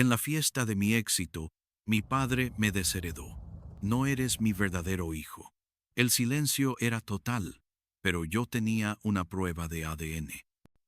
En la fiesta de mi éxito, mi padre me desheredó. No eres mi verdadero hijo. El silencio era total, pero yo tenía una prueba de ADN.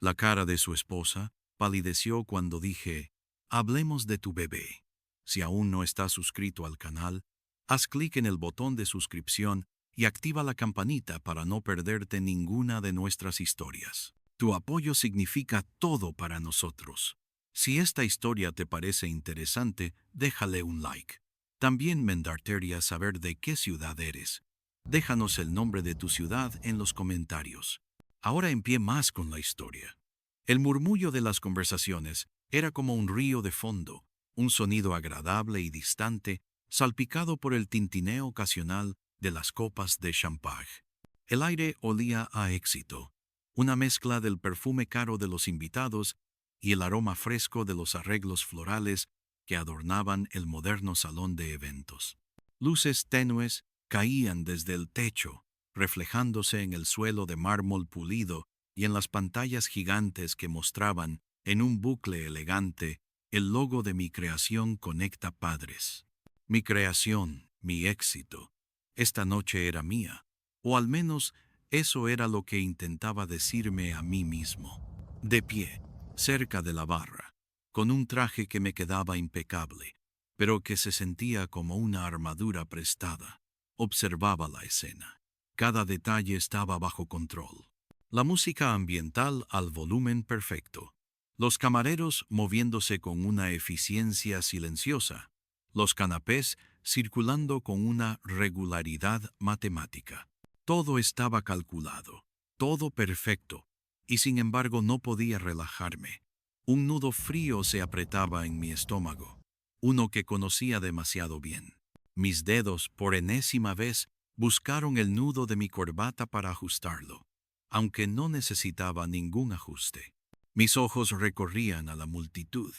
La cara de su esposa palideció cuando dije, hablemos de tu bebé. Si aún no estás suscrito al canal, haz clic en el botón de suscripción y activa la campanita para no perderte ninguna de nuestras historias. Tu apoyo significa todo para nosotros. Si esta historia te parece interesante, déjale un like. También me encantaría saber de qué ciudad eres. Déjanos el nombre de tu ciudad en los comentarios. Ahora en pie más con la historia. El murmullo de las conversaciones era como un río de fondo, un sonido agradable y distante, salpicado por el tintineo ocasional de las copas de champán. El aire olía a éxito, una mezcla del perfume caro de los invitados y el aroma fresco de los arreglos florales que adornaban el moderno salón de eventos. Luces tenues caían desde el techo, reflejándose en el suelo de mármol pulido y en las pantallas gigantes que mostraban, en un bucle elegante, el logo de mi creación Conecta Padres. Mi creación, mi éxito. Esta noche era mía, o al menos eso era lo que intentaba decirme a mí mismo. De pie, cerca de la barra, con un traje que me quedaba impecable, pero que se sentía como una armadura prestada, observaba la escena. Cada detalle estaba bajo control. La música ambiental al volumen perfecto. Los camareros moviéndose con una eficiencia silenciosa. Los canapés circulando con una regularidad matemática. Todo estaba calculado, todo perfecto, y sin embargo no podía relajarme. Un nudo frío se apretaba en mi estómago, uno que conocía demasiado bien. Mis dedos, por enésima vez, buscaron el nudo de mi corbata para ajustarlo, aunque no necesitaba ningún ajuste. Mis ojos recorrían a la multitud,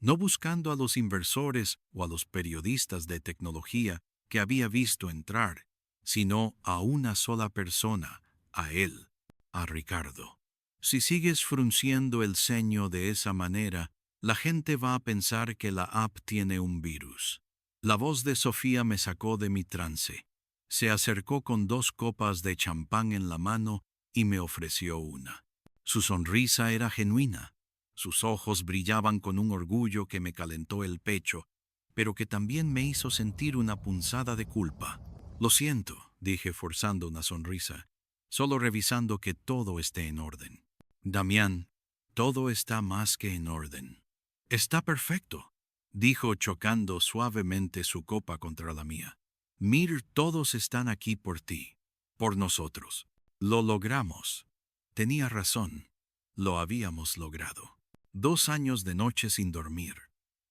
no buscando a los inversores o a los periodistas de tecnología que había visto entrar, sino a una sola persona, a él, a Ricardo. Si sigues frunciendo el ceño de esa manera, la gente va a pensar que la app tiene un virus. La voz de Sofía me sacó de mi trance. Se acercó con 2 copas de champán en la mano y me ofreció una. Su sonrisa era genuina. Sus ojos brillaban con un orgullo que me calentó el pecho, pero que también me hizo sentir una punzada de culpa. Lo siento, dije forzando una sonrisa, solo revisando que todo esté en orden. Damián, todo está más que en orden. Está perfecto, dijo chocando suavemente su copa contra la mía. Mir, todos están aquí por ti, por nosotros. Lo logramos. Tenía razón, lo habíamos logrado. 2 años de noche sin dormir,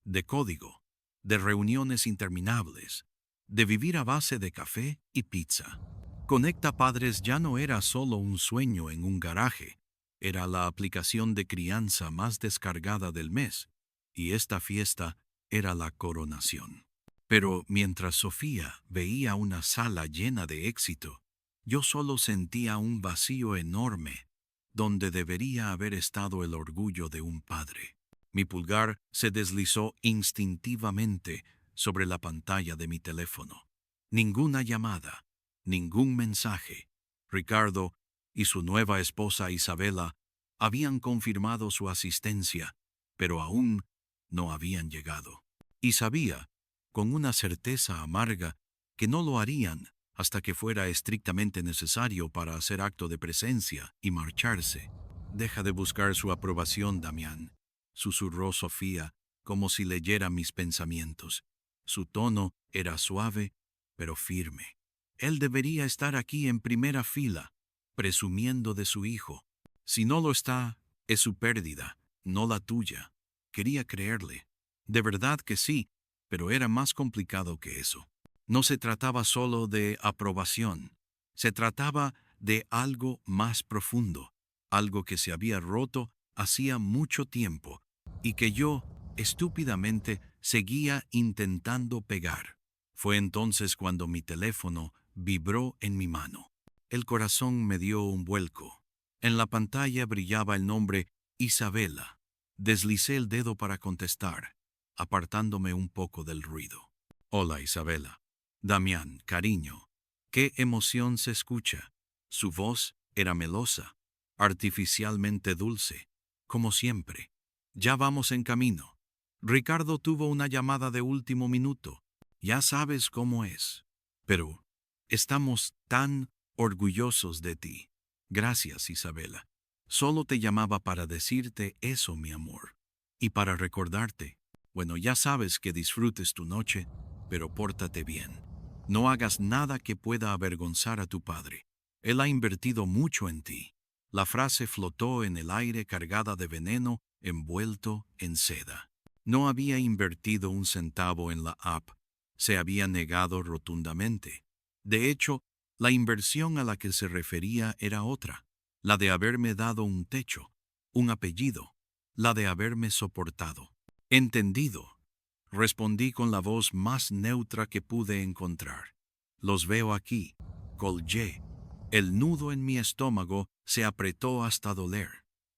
de código, de reuniones interminables, de vivir a base de café y pizza. Conecta Padres ya no era solo un sueño en un garaje, era la aplicación de crianza más descargada del mes, y esta fiesta era la coronación. Pero mientras Sofía veía una sala llena de éxito, yo solo sentía un vacío enorme, donde debería haber estado el orgullo de un padre. Mi pulgar se deslizó instintivamente sobre la pantalla de mi teléfono. Ninguna llamada, ningún mensaje. Ricardo y su nueva esposa Isabela habían confirmado su asistencia, pero aún no habían llegado. Y sabía, con una certeza amarga, que no lo harían hasta que fuera estrictamente necesario para hacer acto de presencia y marcharse. Deja de buscar su aprobación, Damián, susurró Sofía, como si leyera mis pensamientos. Su tono era suave, pero firme. Él debería estar aquí en primera fila, presumiendo de su hijo. Si no lo está, es su pérdida, no la tuya. Quería creerle. De verdad que sí, pero era más complicado que eso. No se trataba solo de aprobación, se trataba de algo más profundo, algo que se había roto hacía mucho tiempo y que yo, estúpidamente, seguía intentando pegar. Fue entonces cuando mi teléfono vibró en mi mano. El corazón me dio un vuelco. En la pantalla brillaba el nombre Isabela. Deslicé el dedo para contestar. apartándome un poco del ruido. Hola, Isabela. Damián, cariño. Qué emoción se escucha. Su voz era melosa, artificialmente dulce, como siempre. Ya vamos en camino. Ricardo tuvo una llamada de último minuto. Ya sabes cómo es. Pero estamos tan orgullosos de ti. Gracias, Isabela. Solo te llamaba para decirte eso, mi amor. Y para recordarte, bueno, ya sabes que disfrutes tu noche, pero pórtate bien. No hagas nada que pueda avergonzar a tu padre. Él ha invertido mucho en ti. La frase flotó en el aire cargada de veneno envuelto en seda. No había invertido un centavo en la app. Se había negado rotundamente. De hecho, la inversión a la que se refería era otra, la de haberme dado un techo, un apellido, la de haberme soportado. Entendido, respondí con la voz más neutra que pude encontrar. Los veo aquí, colgué. El nudo en mi estómago se apretó hasta doler.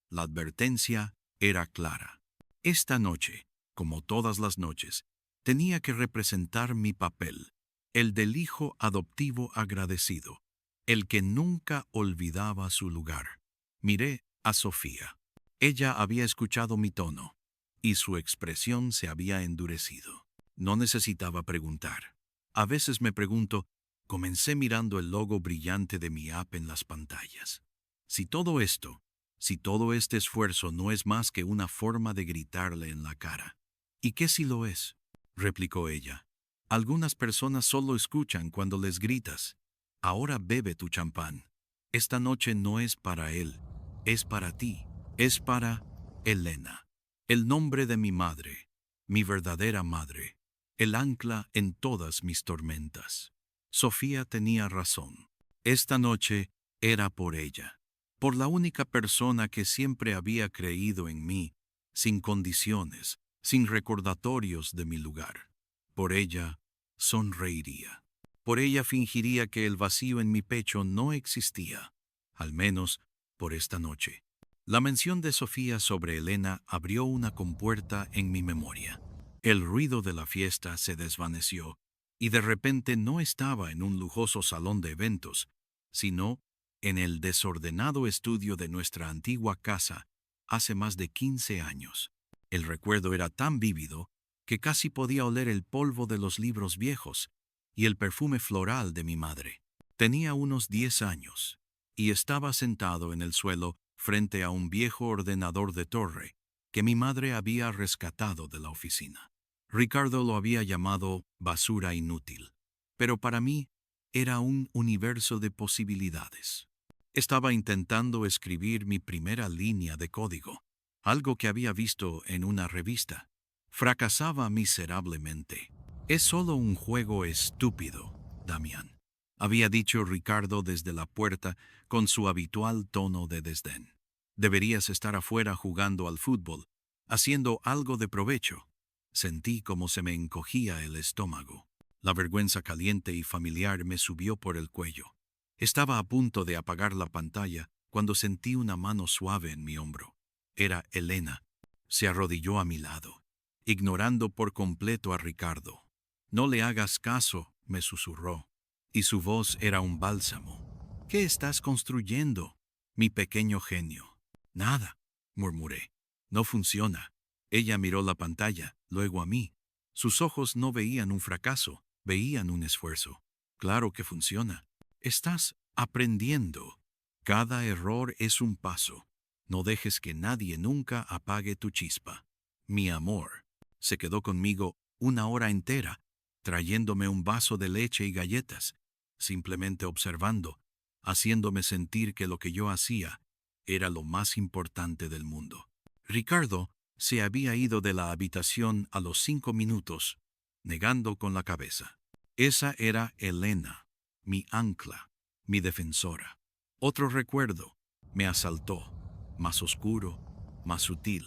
La advertencia era clara. Esta noche, como todas las noches, tenía que representar mi papel, el del hijo adoptivo agradecido, el que nunca olvidaba su lugar. Miré a Sofía. Ella había escuchado mi tono, y su expresión se había endurecido. No necesitaba preguntar. A veces me pregunto, comencé mirando el logo brillante de mi app en las pantallas. Si todo este esfuerzo no es más que una forma de gritarle en la cara. ¿Y qué si lo es?, replicó ella. Algunas personas solo escuchan cuando les gritas. Ahora bebe tu champán. Esta noche no es para él, es para ti, es para Elena. El nombre de mi madre, mi verdadera madre, el ancla en todas mis tormentas. Sofía tenía razón. Esta noche era por ella, por la única persona que siempre había creído en mí, sin condiciones, sin recordatorios de mi lugar. Por ella sonreiría. Por ella fingiría que el vacío en mi pecho no existía, al menos por esta noche. La mención de Sofía sobre Elena abrió una compuerta en mi memoria. El ruido de la fiesta se desvaneció, y de repente no estaba en un lujoso salón de eventos, sino en el desordenado estudio de nuestra antigua casa hace más de 15 años. El recuerdo era tan vívido que casi podía oler el polvo de los libros viejos y el perfume floral de mi madre. Tenía unos 10 años, y estaba sentado en el suelo frente a un viejo ordenador de torre que mi madre había rescatado de la oficina. Ricardo lo había llamado basura inútil, pero para mí era un universo de posibilidades. Estaba intentando escribir mi primera línea de código, algo que había visto en una revista. Fracasaba miserablemente. Es solo un juego estúpido, Damián, había dicho Ricardo desde la puerta con su habitual tono de desdén. Deberías estar afuera jugando al fútbol, haciendo algo de provecho. Sentí como se me encogía el estómago. La vergüenza caliente y familiar me subió por el cuello. Estaba a punto de apagar la pantalla cuando sentí una mano suave en mi hombro. Era Elena. Se arrodilló a mi lado, ignorando por completo a Ricardo. No le hagas caso, me susurró, y su voz era un bálsamo. ¿Qué estás construyendo, mi pequeño genio? Nada, murmuré. No funciona. Ella miró la pantalla, luego a mí. Sus ojos no veían un fracaso, veían un esfuerzo. Claro que funciona. Estás aprendiendo. Cada error es un paso. No dejes que nadie nunca apague tu chispa. Mi amor. Se quedó conmigo una hora entera, trayéndome un vaso de leche y galletas, simplemente observando, haciéndome sentir que lo que yo hacía era lo más importante del mundo. Ricardo se había ido de la habitación a los 5 minutos, negando con la cabeza. Esa era Elena, mi ancla, mi defensora. Otro recuerdo me asaltó, más oscuro, más sutil.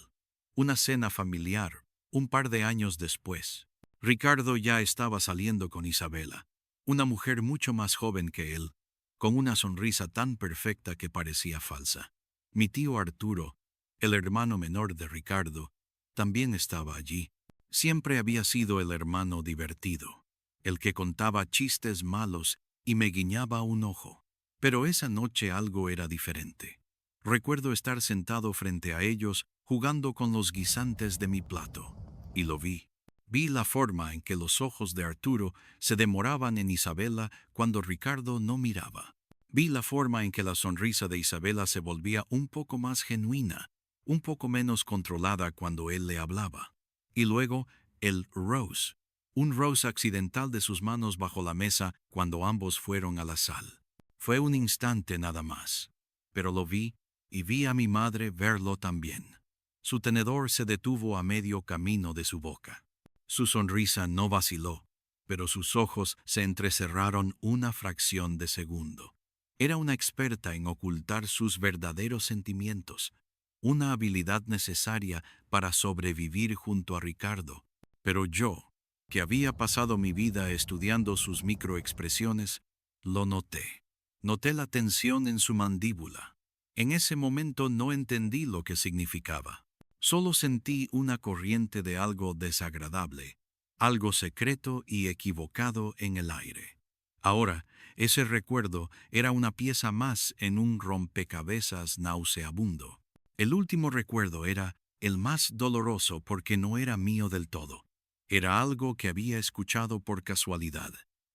Una cena familiar, un par de años después. Ricardo ya estaba saliendo con Isabela, una mujer mucho más joven que él, con una sonrisa tan perfecta que parecía falsa. Mi tío Arturo, el hermano menor de Ricardo, también estaba allí. Siempre había sido el hermano divertido, el que contaba chistes malos y me guiñaba un ojo. Pero esa noche algo era diferente. Recuerdo estar sentado frente a ellos jugando con los guisantes de mi plato. Y lo vi. Vi la forma en que los ojos de Arturo se demoraban en Isabela cuando Ricardo no miraba. Vi la forma en que la sonrisa de Isabela se volvía un poco más genuina, un poco menos controlada cuando él le hablaba. Y luego, el rose. Un rose accidental de sus manos bajo la mesa cuando ambos fueron a la sal. Fue un instante nada más. Pero lo vi, y vi a mi madre verlo también. Su tenedor se detuvo a medio camino de su boca. Su sonrisa no vaciló, pero sus ojos se entrecerraron una fracción de segundo. Era una experta en ocultar sus verdaderos sentimientos, una habilidad necesaria para sobrevivir junto a Ricardo. Pero yo, que había pasado mi vida estudiando sus microexpresiones, lo noté. Noté la tensión en su mandíbula. En ese momento no entendí lo que significaba. Solo sentí una corriente de algo desagradable, algo secreto y equivocado en el aire. Ahora, ese recuerdo era una pieza más en un rompecabezas nauseabundo. El último recuerdo era el más doloroso porque no era mío del todo. Era algo que había escuchado por casualidad.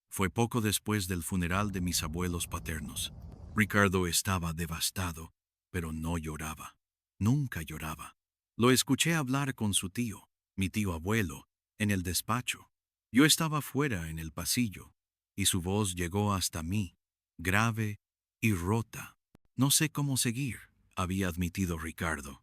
Fue poco después del funeral de mis abuelos paternos. Ricardo estaba devastado, pero no lloraba. Nunca lloraba. Lo escuché hablar con su tío, mi tío abuelo, en el despacho. Yo estaba fuera en el pasillo, y su voz llegó hasta mí, grave y rota. No sé cómo seguir, había admitido Ricardo.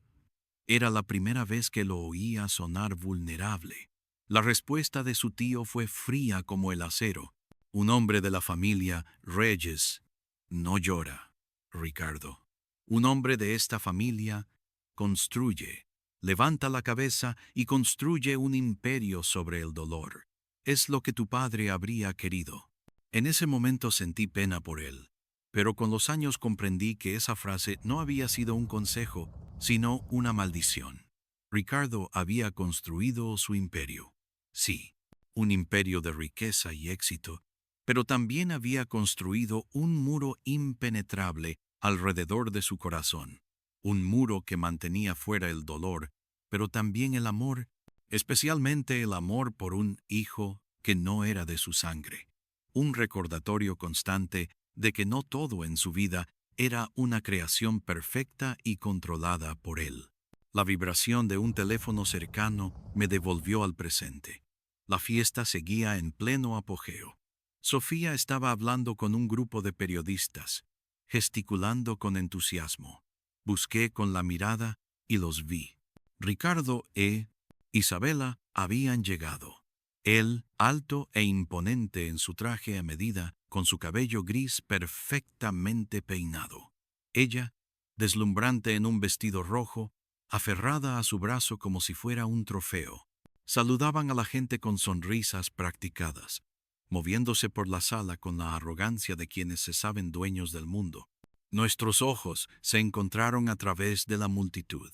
Era la primera vez que lo oía sonar vulnerable. La respuesta de su tío fue fría como el acero. Un hombre de la familia Reyes no llora, Ricardo. Un hombre de esta familia construye, levanta la cabeza y construye un imperio sobre el dolor. Es lo que tu padre habría querido. En ese momento sentí pena por él, pero con los años comprendí que esa frase no había sido un consejo, sino una maldición. Ricardo había construido su imperio. Sí, un imperio de riqueza y éxito, pero también había construido un muro impenetrable alrededor de su corazón, un muro que mantenía fuera el dolor, pero también el amor, especialmente el amor por un hijo que no era de su sangre, un recordatorio constante de que no todo en su vida era una creación perfecta y controlada por él. La vibración de un teléfono cercano me devolvió al presente. La fiesta seguía en pleno apogeo. Sofía estaba hablando con un grupo de periodistas, gesticulando con entusiasmo. Busqué con la mirada y los vi. Ricardo e Isabela habían llegado. Él, alto e imponente en su traje a medida, con su cabello gris perfectamente peinado. Ella, deslumbrante en un vestido rojo, aferrada a su brazo como si fuera un trofeo. Saludaban a la gente con sonrisas practicadas, moviéndose por la sala con la arrogancia de quienes se saben dueños del mundo. Nuestros ojos se encontraron a través de la multitud.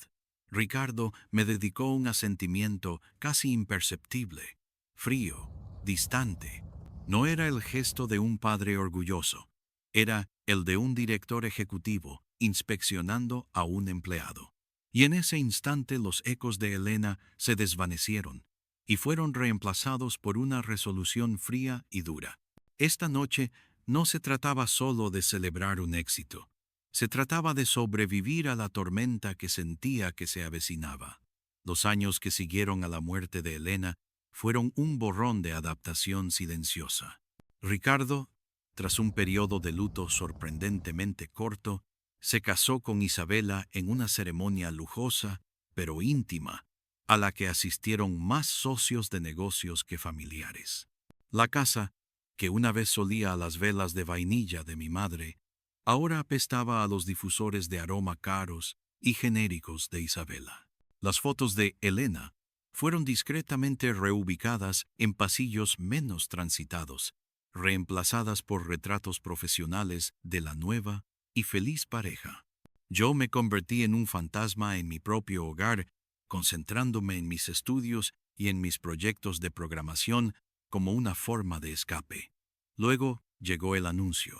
Ricardo me dedicó un asentimiento casi imperceptible, frío, distante. No era el gesto de un padre orgulloso, era el de un director ejecutivo inspeccionando a un empleado. Y en ese instante los ecos de Elena se desvanecieron y fueron reemplazados por una resolución fría y dura. Esta noche no se trataba solo de celebrar un éxito. Se trataba de sobrevivir a la tormenta que sentía que se avecinaba. Los años que siguieron a la muerte de Elena fueron un borrón de adaptación silenciosa. Ricardo, tras un periodo de luto sorprendentemente corto, se casó con Isabela en una ceremonia lujosa, pero íntima, a la que asistieron más socios de negocios que familiares. La casa, que una vez solía a las velas de vainilla de mi madre, ahora apestaba a los difusores de aroma caros y genéricos de Isabela. Las fotos de Elena fueron discretamente reubicadas en pasillos menos transitados, reemplazadas por retratos profesionales de la nueva y feliz pareja. Yo me convertí en un fantasma en mi propio hogar, concentrándome en mis estudios y en mis proyectos de programación como una forma de escape. Luego llegó el anuncio.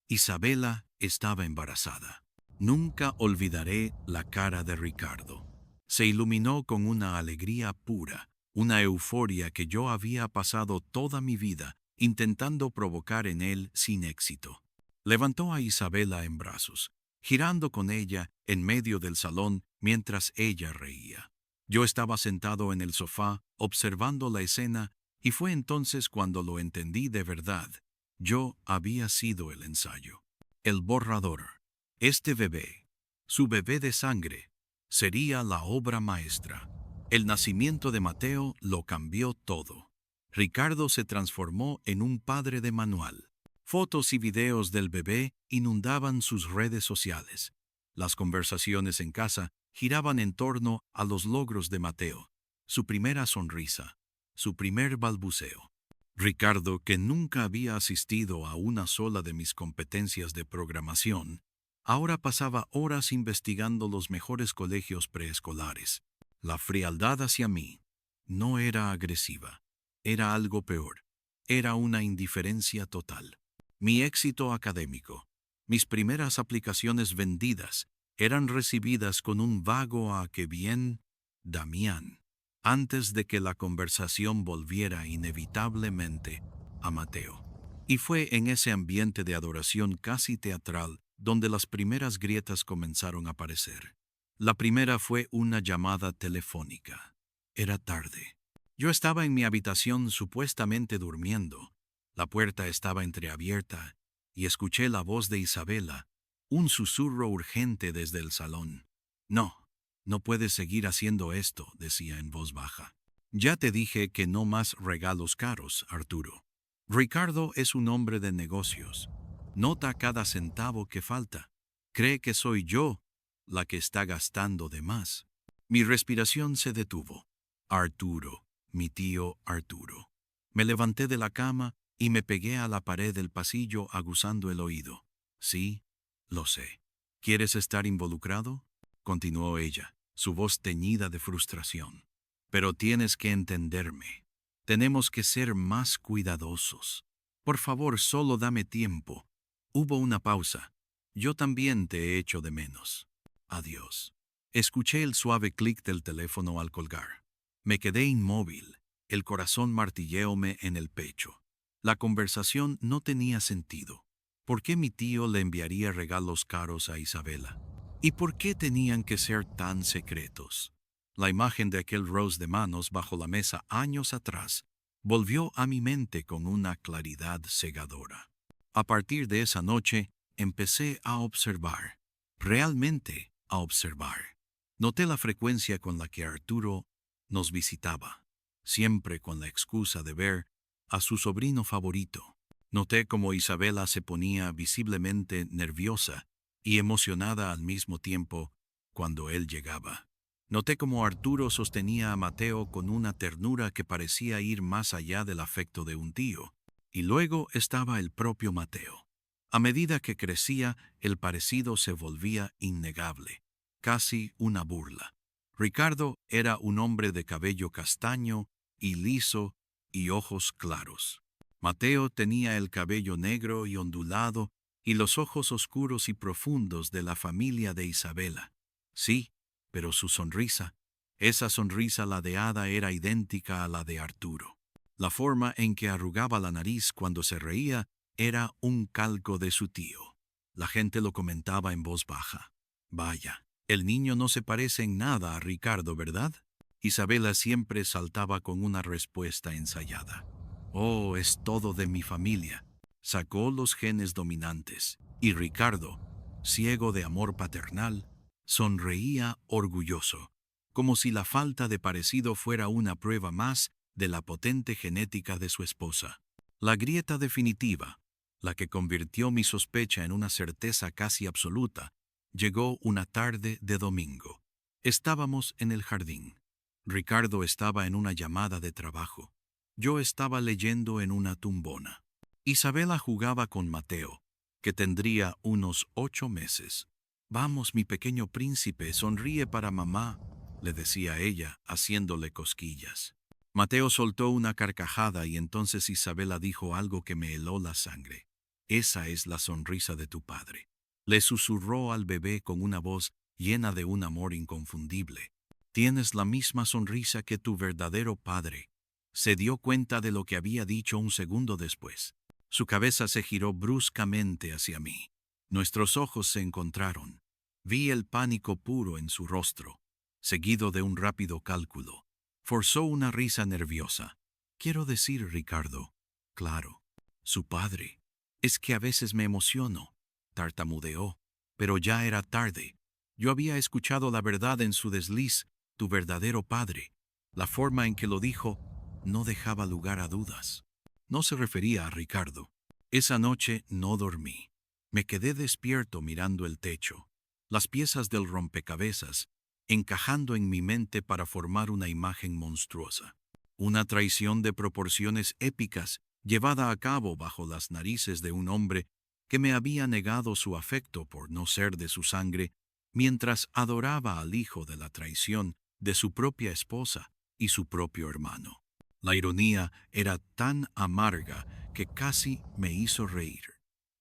Isabela estaba embarazada. Nunca olvidaré la cara de Ricardo. Se iluminó con una alegría pura, una euforia que yo había pasado toda mi vida intentando provocar en él sin éxito. Levantó a Isabela en brazos, girando con ella en medio del salón mientras ella reía. Yo estaba sentado en el sofá observando la escena y fue entonces cuando lo entendí de verdad. Yo había sido el ensayo, el borrador. Este bebé, su bebé de sangre, sería la obra maestra. El nacimiento de Mateo lo cambió todo. Ricardo se transformó en un padre de manual. Fotos y videos del bebé inundaban sus redes sociales. Las conversaciones en casa giraban en torno a los logros de Mateo, su primera sonrisa, su primer balbuceo. Ricardo, que nunca había asistido a una sola de mis competencias de programación, ahora pasaba horas investigando los mejores colegios preescolares. La frialdad hacia mí no era agresiva, era algo peor, era una indiferencia total. Mi éxito académico, mis primeras aplicaciones vendidas, eran recibidas con un vago «a qué bien, Damián», antes de que la conversación volviera inevitablemente a Mateo. Y fue en ese ambiente de adoración casi teatral donde las primeras grietas comenzaron a aparecer. La primera fue una llamada telefónica. Era tarde. Yo estaba en mi habitación supuestamente durmiendo. La puerta estaba entreabierta y escuché la voz de Isabela, un susurro urgente desde el salón. «No, no puedes seguir haciendo esto», decía en voz baja. «Ya te dije que no más regalos caros, Arturo. Ricardo es un hombre de negocios. Nota cada centavo que falta. Cree que soy yo la que está gastando de más». Mi respiración se detuvo. Arturo, mi tío Arturo. Me levanté de la cama y me pegué a la pared del pasillo aguzando el oído. «Sí, lo sé. ¿Quieres estar involucrado?», continuó ella, su voz teñida de frustración. «Pero tienes que entenderme. Tenemos que ser más cuidadosos. Por favor, solo dame tiempo». Hubo una pausa. «Yo también te he hecho de menos. Adiós». Escuché el suave clic del teléfono al colgar. Me quedé inmóvil, el corazón martilleóme en el pecho. La conversación no tenía sentido. ¿Por qué mi tío le enviaría regalos caros a Isabela? ¿Y por qué tenían que ser tan secretos? La imagen de aquel rose de manos bajo la mesa años atrás volvió a mi mente con una claridad cegadora. A partir de esa noche, empecé a observar, realmente a observar. Noté la frecuencia con la que Arturo nos visitaba, siempre con la excusa de ver a su sobrino favorito. Noté cómo Isabela se ponía visiblemente nerviosa y emocionada al mismo tiempo cuando él llegaba. Noté cómo Arturo sostenía a Mateo con una ternura que parecía ir más allá del afecto de un tío. Y luego estaba el propio Mateo. A medida que crecía, el parecido se volvía innegable, casi una burla. Ricardo era un hombre de cabello castaño y liso y ojos claros. Mateo tenía el cabello negro y ondulado y los ojos oscuros y profundos de la familia de Isabela. Sí, pero su sonrisa, esa sonrisa ladeada, era idéntica a la de Arturo. La forma en que arrugaba la nariz cuando se reía era un calco de su tío. La gente lo comentaba en voz baja. «Vaya, el niño no se parece en nada a Ricardo, ¿verdad?». Isabela siempre saltaba con una respuesta ensayada. «Oh, es todo de mi familia». Sacó los genes dominantes, y Ricardo, ciego de amor paternal, sonreía orgulloso, como si la falta de parecido fuera una prueba más de la potente genética de su esposa. La grieta definitiva, la que convirtió mi sospecha en una certeza casi absoluta, llegó una tarde de domingo. Estábamos en el jardín. Ricardo estaba en una llamada de trabajo. Yo estaba leyendo en una tumbona. Isabela jugaba con Mateo, que tendría unos 8 meses. «Vamos, mi pequeño príncipe, sonríe para mamá», le decía ella, haciéndole cosquillas. Mateo soltó una carcajada y entonces Isabela dijo algo que me heló la sangre. Esa es la sonrisa de tu padre. Le susurró al bebé con una voz llena de un amor inconfundible. Tienes la misma sonrisa que tu verdadero padre. Se dio cuenta de lo que había dicho un segundo después. Su cabeza se giró bruscamente hacia mí. Nuestros ojos se encontraron. Vi el pánico puro en su rostro, seguido de un rápido cálculo. Forzó una risa nerviosa. Quiero decir, Ricardo, claro, su padre. Es que a veces me emociono, tartamudeó, pero ya era tarde. Yo había escuchado la verdad en su desliz, tu verdadero padre. La forma en que lo dijo no dejaba lugar a dudas. No se refería a Ricardo. Esa noche no dormí. Me quedé despierto mirando el techo, las piezas del rompecabezas, encajando en mi mente para formar una imagen monstruosa. Una traición de proporciones épicas llevada a cabo bajo las narices de un hombre que me había negado su afecto por no ser de su sangre, mientras adoraba al hijo de la traición de su propia esposa y su propio hermano. La ironía era tan amarga que casi me hizo reír.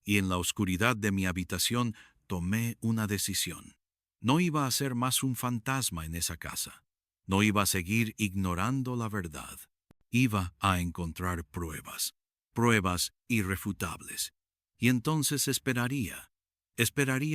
Y en la oscuridad de mi habitación tomé una decisión. No iba a ser más un fantasma en esa casa. No iba a seguir ignorando la verdad. Iba a encontrar pruebas, pruebas irrefutables. Y entonces esperaría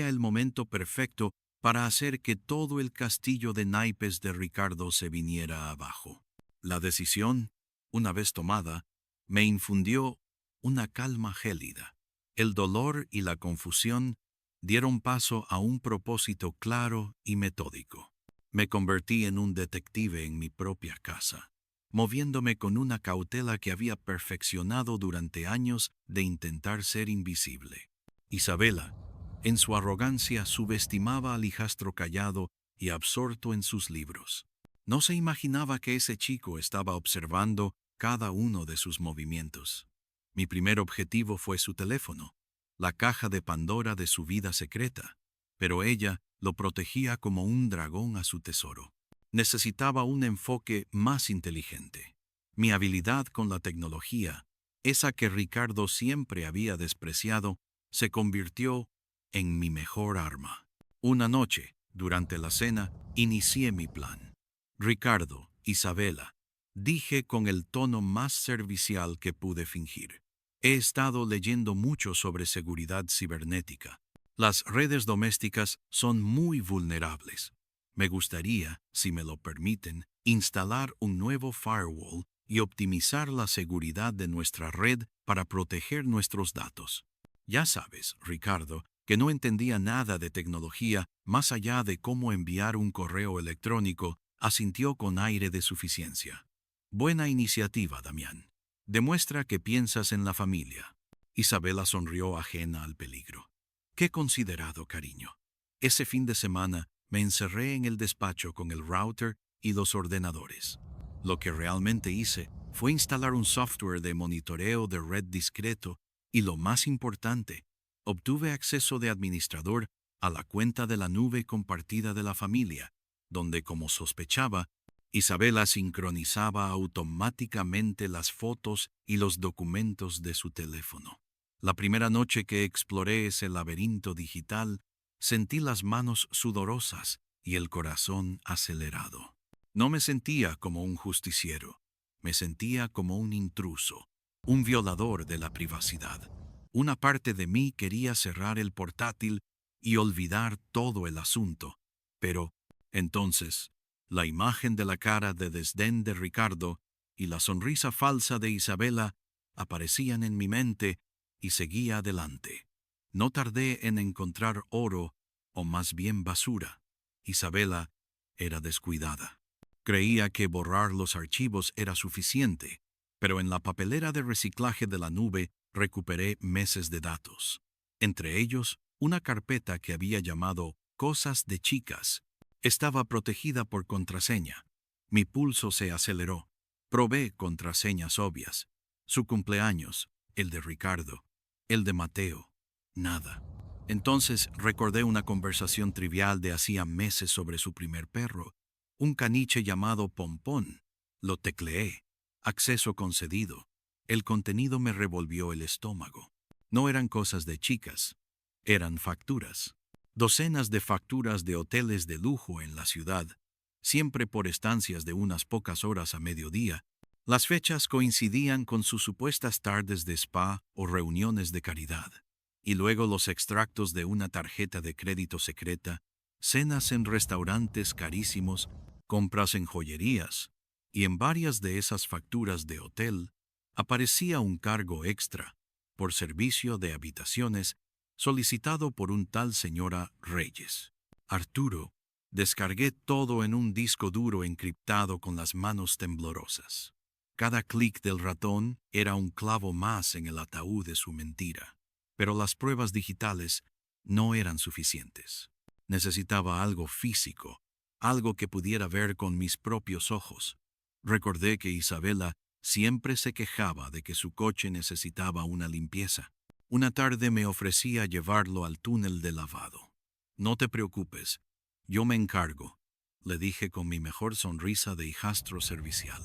el momento perfecto para hacer que todo el castillo de naipes de Ricardo se viniera abajo. La decisión, una vez tomada, me infundió una calma gélida. El dolor y la confusión dieron paso a un propósito claro y metódico. Me convertí en un detective en mi propia casa, moviéndome con una cautela que había perfeccionado durante años de intentar ser invisible. Isabela, en su arrogancia, subestimaba al hijastro callado y absorto en sus libros. No se imaginaba que ese chico estaba observando cada uno de sus movimientos. Mi primer objetivo fue su teléfono, la caja de Pandora de su vida secreta, pero ella lo protegía como un dragón a su tesoro. Necesitaba un enfoque más inteligente. Mi habilidad con la tecnología, esa que Ricardo siempre había despreciado, se convirtió en mi mejor arma. Una noche, durante la cena, inicié mi plan. Ricardo, Isabela, dije con el tono más servicial que pude fingir. He estado leyendo mucho sobre seguridad cibernética. Las redes domésticas son muy vulnerables. Me gustaría, si me lo permiten, instalar un nuevo firewall y optimizar la seguridad de nuestra red para proteger nuestros datos. Ya sabes, Ricardo, que no entendía nada de tecnología más allá de cómo enviar un correo electrónico, asintió con aire de suficiencia. Buena iniciativa, Damián. Demuestra que piensas en la familia. Isabela sonrió ajena al peligro. Qué considerado, cariño. Ese fin de semana me encerré en el despacho con el router y los ordenadores. Lo que realmente hice fue instalar un software de monitoreo de red discreto y, lo más importante, obtuve acceso de administrador a la cuenta de la nube compartida de la familia, donde, como sospechaba, Isabela sincronizaba automáticamente las fotos y los documentos de su teléfono. La primera noche que exploré ese laberinto digital, sentí las manos sudorosas y el corazón acelerado. No me sentía como un justiciero, me sentía como un intruso, un violador de la privacidad. Una parte de mí quería cerrar el portátil y olvidar todo el asunto, pero entonces la imagen de la cara de desdén de Ricardo y la sonrisa falsa de Isabela aparecían en mi mente y seguía adelante. No tardé en encontrar oro, o más bien basura. Isabela era descuidada. Creía que borrar los archivos era suficiente, pero en la papelera de reciclaje de la nube recuperé meses de datos. Entre ellos, una carpeta que había llamado Cosas de Chicas. Estaba protegida por contraseña. Mi pulso se aceleró. Probé contraseñas obvias. Su cumpleaños, el de Ricardo, el de Mateo. Nada. Entonces recordé una conversación trivial de hacía meses sobre su primer perro, un caniche llamado Pompón. Lo tecleé. Acceso concedido. El contenido me revolvió el estómago. No eran cosas de chicas. Eran facturas. Docenas de facturas de hoteles de lujo en la ciudad, siempre por estancias de unas pocas horas a mediodía. Las fechas coincidían con sus supuestas tardes de spa o reuniones de caridad. Y luego los extractos de una tarjeta de crédito secreta, cenas en restaurantes carísimos, compras en joyerías, y en varias de esas facturas de hotel aparecía un cargo extra por servicio de habitaciones solicitado por un tal señora Reyes. Arturo, descargué todo en un disco duro encriptado con las manos temblorosas. Cada clic del ratón era un clavo más en el ataúd de su mentira. Pero las pruebas digitales no eran suficientes. Necesitaba algo físico, algo que pudiera ver con mis propios ojos. Recordé que Isabela siempre se quejaba de que su coche necesitaba una limpieza. Una tarde me ofrecía llevarlo al túnel de lavado. No te preocupes, yo me encargo, le dije con mi mejor sonrisa de hijastro servicial.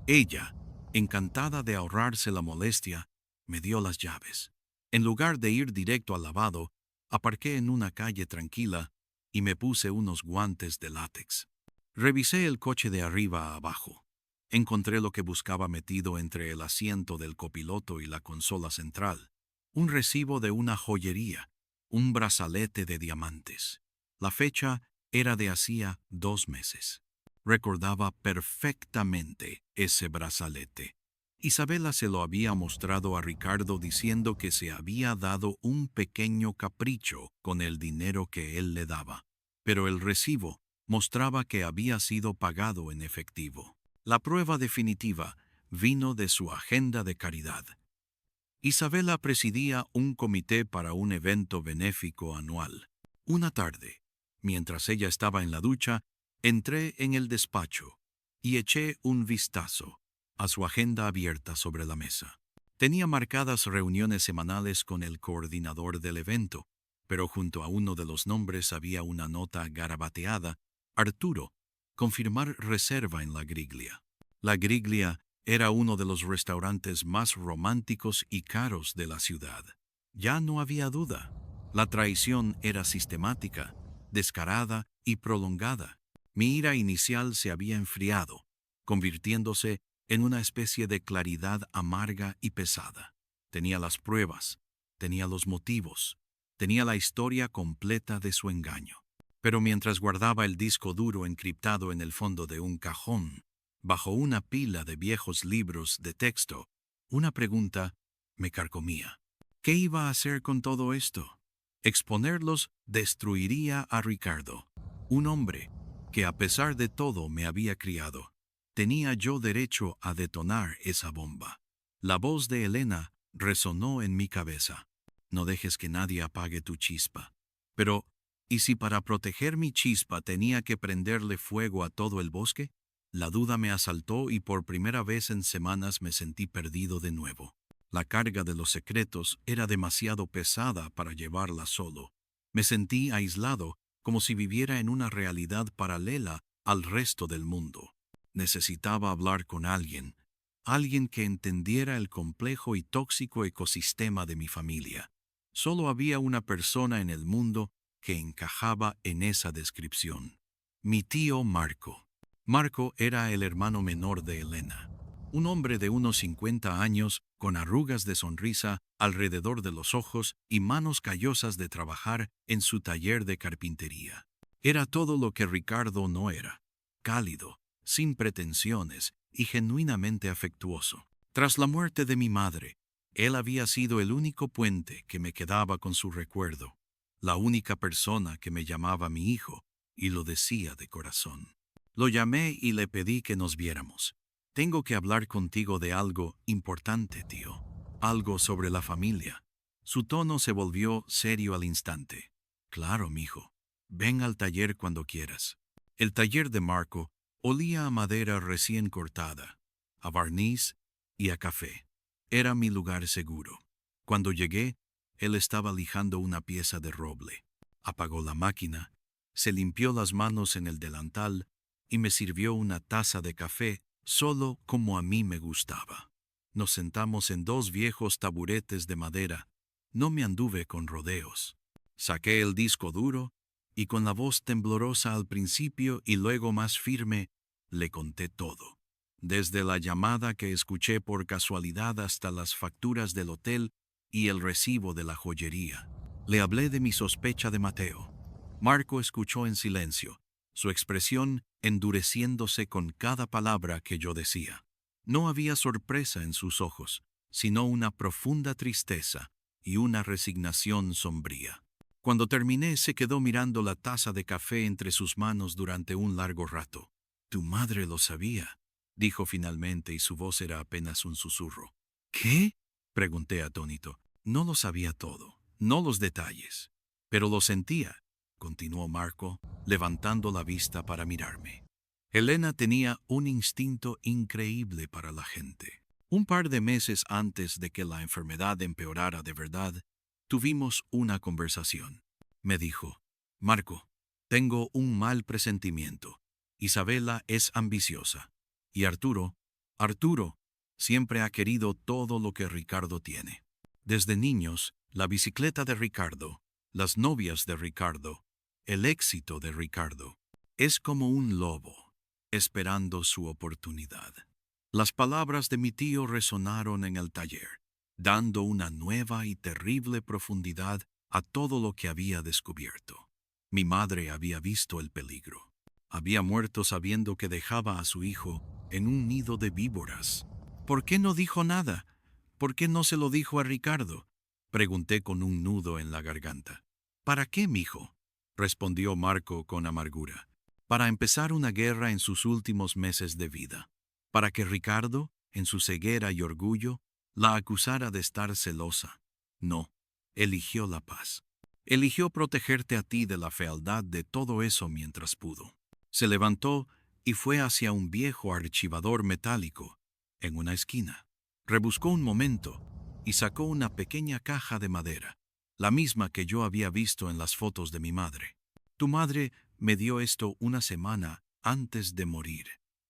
Ella, encantada de ahorrarse la molestia, me dio las llaves. En lugar de ir directo al lavado, aparqué en una calle tranquila y me puse unos guantes de látex. Revisé el coche de arriba a abajo. Encontré lo que buscaba metido entre el asiento del copiloto y la consola central. Un recibo de una joyería, un brazalete de diamantes. La fecha era de hacía 2 meses. Recordaba perfectamente ese brazalete. Isabela se lo había mostrado a Ricardo diciendo que se había dado un pequeño capricho con el dinero que él le daba. Pero el recibo mostraba que había sido pagado en efectivo. La prueba definitiva vino de su agenda de caridad. Isabela presidía un comité para un evento benéfico anual. Una tarde, mientras ella estaba en la ducha, entré en el despacho y eché un vistazo a su agenda abierta sobre la mesa. Tenía marcadas reuniones semanales con el coordinador del evento, pero junto a uno de los nombres había una nota garabateada: Arturo, confirmar reserva en La Griglia. La Griglia era uno de los restaurantes más románticos y caros de la ciudad. Ya no había duda. La traición era sistemática, descarada y prolongada. Mi ira inicial se había enfriado, convirtiéndose en una especie de claridad amarga y pesada. Tenía las pruebas, tenía los motivos, tenía la historia completa de su engaño. Pero mientras guardaba el disco duro encriptado en el fondo de un cajón, bajo una pila de viejos libros de texto, una pregunta me carcomía. ¿Qué iba a hacer con todo esto? Exponerlos destruiría a Ricardo, un hombre que a pesar de todo me había criado. Tenía yo derecho a detonar esa bomba. La voz de Elena resonó en mi cabeza. No dejes que nadie apague tu chispa. Pero, ¿y si para proteger mi chispa tenía que prenderle fuego a todo el bosque? La duda me asaltó y por primera vez en semanas me sentí perdido de nuevo. La carga de los secretos era demasiado pesada para llevarla solo. Me sentí aislado, como si viviera en una realidad paralela al resto del mundo. Necesitaba hablar con alguien, alguien que entendiera el complejo y tóxico ecosistema de mi familia. Solo había una persona en el mundo que encajaba en esa descripción: mi tío Marco. Marco era el hermano menor de Elena, un hombre de unos 50 años, con arrugas de sonrisa alrededor de los ojos y manos callosas de trabajar en su taller de carpintería. Era todo lo que Ricardo no era: cálido, sin pretensiones y genuinamente afectuoso. Tras la muerte de mi madre, él había sido el único puente que me quedaba con su recuerdo, la única persona que me llamaba mi hijo, y lo decía de corazón. Lo llamé y le pedí que nos viéramos. Tengo que hablar contigo de algo importante, tío. Algo sobre la familia. Su tono se volvió serio al instante. Claro, mijo. Ven al taller cuando quieras. El taller de Marco olía a madera recién cortada, a barniz y a café. Era mi lugar seguro. Cuando llegué, él estaba lijando una pieza de roble. Apagó la máquina, se limpió las manos en el delantal y me sirvió una taza de café solo como a mí me gustaba. Nos sentamos en 2 viejos taburetes de madera. No me anduve con rodeos. Saqué el disco duro y con la voz temblorosa al principio y luego más firme, le conté todo. Desde la llamada que escuché por casualidad hasta las facturas del hotel y el recibo de la joyería. Le hablé de mi sospecha de Mateo. Marco escuchó en silencio, su expresión endureciéndose con cada palabra que yo decía. No había sorpresa en sus ojos, sino una profunda tristeza y una resignación sombría. Cuando terminé, se quedó mirando la taza de café entre sus manos durante un largo rato. «Tu madre lo sabía», dijo finalmente y su voz era apenas un susurro. «¿Qué?», pregunté atónito. «No lo sabía todo, no los detalles, pero lo sentía», continuó Marco, levantando la vista para mirarme. Elena tenía un instinto increíble para la gente. Un par de meses antes de que la enfermedad empeorara de verdad, tuvimos una conversación. Me dijo: «Marco, tengo un mal presentimiento. Isabela es ambiciosa. Y Arturo, siempre ha querido todo lo que Ricardo tiene. Desde niños, la bicicleta de Ricardo, las novias de Ricardo, el éxito de Ricardo. Es como un lobo, esperando su oportunidad». Las palabras de mi tío resonaron en el taller, dando una nueva y terrible profundidad a todo lo que había descubierto. Mi madre había visto el peligro. Había muerto sabiendo que dejaba a su hijo en un nido de víboras. «¿Por qué no dijo nada? ¿Por qué no se lo dijo a Ricardo?», pregunté con un nudo en la garganta. «¿Para qué, mijo?», respondió Marco con amargura. «Para empezar una guerra en sus últimos meses de vida. Para que Ricardo, en su ceguera y orgullo, la acusara de estar celosa. No, eligió la paz. Eligió protegerte a ti de la fealdad de todo eso mientras pudo». Se levantó y fue hacia un viejo archivador metálico en una esquina. Rebuscó un momento y sacó una pequeña caja de madera, la misma que yo había visto en las fotos de mi madre. «Tu madre me dio esto una semana antes de morir»,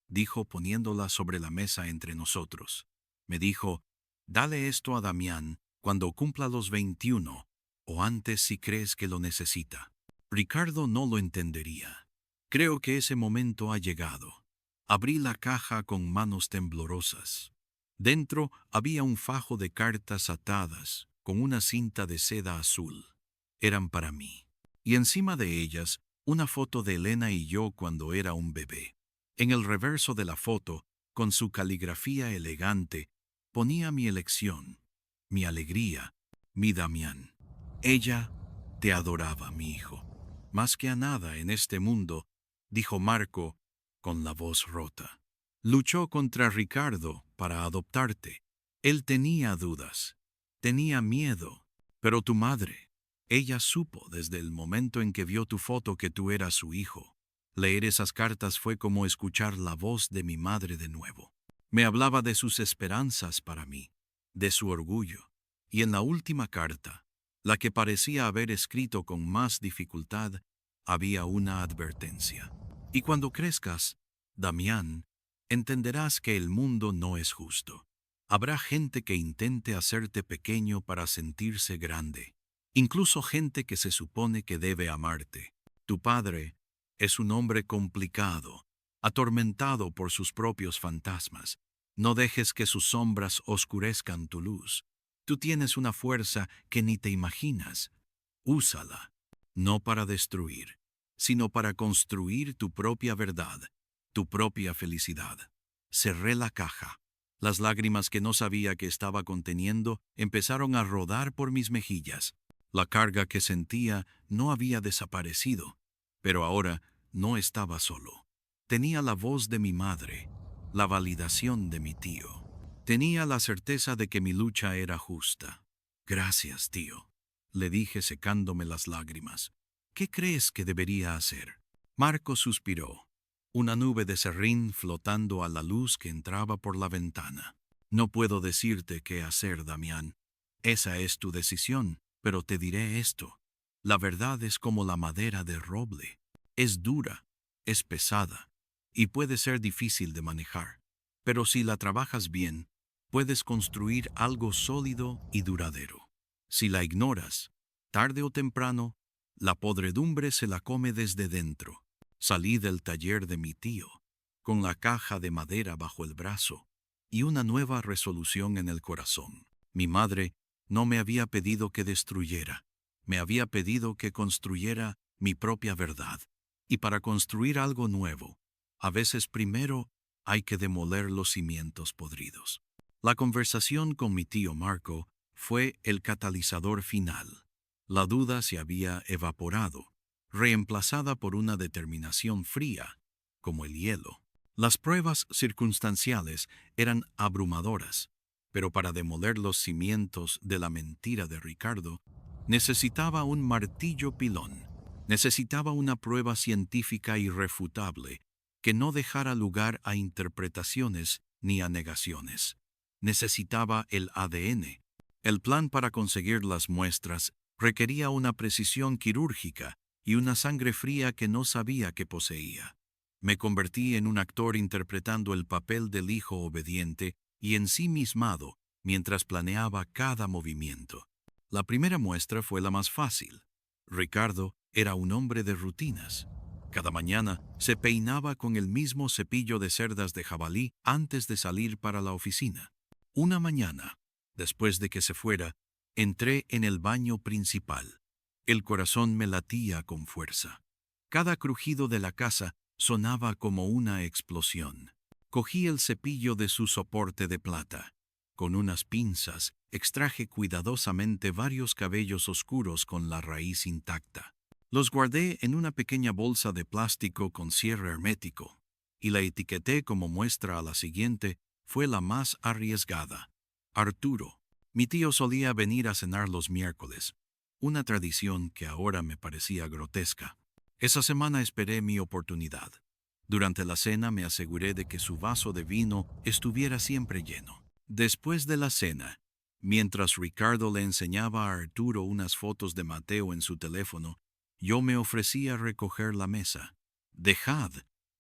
dijo poniéndola sobre la mesa entre nosotros. Me dijo: «Dale esto a Damián cuando cumpla los 21, o antes si crees que lo necesita». Ricardo no lo entendería. Creo que ese momento ha llegado. Abrí la caja con manos temblorosas. Dentro había un fajo de cartas atadas con una cinta de seda azul. Eran para mí. Y encima de ellas, una foto de Elena y yo cuando era un bebé. En el reverso de la foto, con su caligrafía elegante, ponía mi elección, mi alegría, mi Damián. «Ella te adoraba, mi hijo. Más que a nada en este mundo», dijo Marco con la voz rota. «Luchó contra Ricardo para adoptarte. Él tenía dudas, tenía miedo, pero tu madre, ella supo desde el momento en que vio tu foto que tú eras su hijo. Leer esas cartas fue como escuchar la voz de mi madre de nuevo. Me hablaba de sus esperanzas para mí, de su orgullo, y en la última carta, la que parecía haber escrito con más dificultad, había una advertencia. Y cuando crezcas, Damián, entenderás que el mundo no es justo. Habrá gente que intente hacerte pequeño para sentirse grande, incluso gente que se supone que debe amarte. Tu padre es un hombre complicado, atormentado por sus propios fantasmas. No dejes que sus sombras oscurezcan tu luz. Tú tienes una fuerza que ni te imaginas. Úsala, no para destruir, sino para construir tu propia verdad, tu propia felicidad». Cerré la caja. Las lágrimas que no sabía que estaba conteniendo empezaron a rodar por mis mejillas. La carga que sentía no había desaparecido, pero ahora no estaba solo. Tenía la voz de mi madre, la validación de mi tío. Tenía la certeza de que mi lucha era justa. «Gracias, tío», le dije secándome las lágrimas. «¿Qué crees que debería hacer?». Marco suspiró, una nube de serrín flotando a la luz que entraba por la ventana. «No puedo decirte qué hacer, Damián. Esa es tu decisión, pero te diré esto. La verdad es como la madera de roble. Es dura, es pesada, y puede ser difícil de manejar. pero si la trabajas bien, puedes construir algo sólido y duradero. Si la ignoras, tarde o temprano, la podredumbre se la come desde dentro. Salí del taller de mi tío, con la caja de madera bajo el brazo y una nueva resolución en el corazón. Mi madre no me había pedido que destruyera, me había pedido que construyera mi propia verdad. Y para construir algo nuevo, a veces primero hay que demoler los cimientos podridos. La conversación con mi tío Marco fue el catalizador final. La duda se había evaporado, reemplazada por una determinación fría, como el hielo. Las pruebas circunstanciales eran abrumadoras, pero para demoler los cimientos de la mentira de Ricardo, necesitaba un martillo pilón, necesitaba una prueba científica irrefutable que no dejara lugar a interpretaciones ni a negaciones. Necesitaba el ADN. El plan para conseguir las muestras requería una precisión quirúrgica y una sangre fría que no sabía que poseía. Me convertí en un actor interpretando el papel del hijo obediente y ensimismado mientras planeaba cada movimiento. La primera muestra fue la más fácil. Ricardo era un hombre de rutinas. Cada mañana se peinaba con el mismo cepillo de cerdas de jabalí antes de salir para la oficina. Una mañana, después de que se fuera, entré en el baño principal. El corazón me latía con fuerza. Cada crujido de la casa sonaba como una explosión. Cogí el cepillo de su soporte de plata. Con unas pinzas extraje cuidadosamente varios cabellos oscuros con la raíz intacta. Los guardé en una pequeña bolsa de plástico con cierre hermético, y la etiqueté como muestra a la siguiente. Fue la más arriesgada. Arturo. Mi tío solía venir a cenar los miércoles, una tradición que ahora me parecía grotesca. Esa semana esperé mi oportunidad. Durante la cena me aseguré de que su vaso de vino estuviera siempre lleno. Después de la cena, mientras Ricardo le enseñaba a Arturo unas fotos de Mateo en su teléfono, yo me ofrecí a recoger la mesa. «Dejad,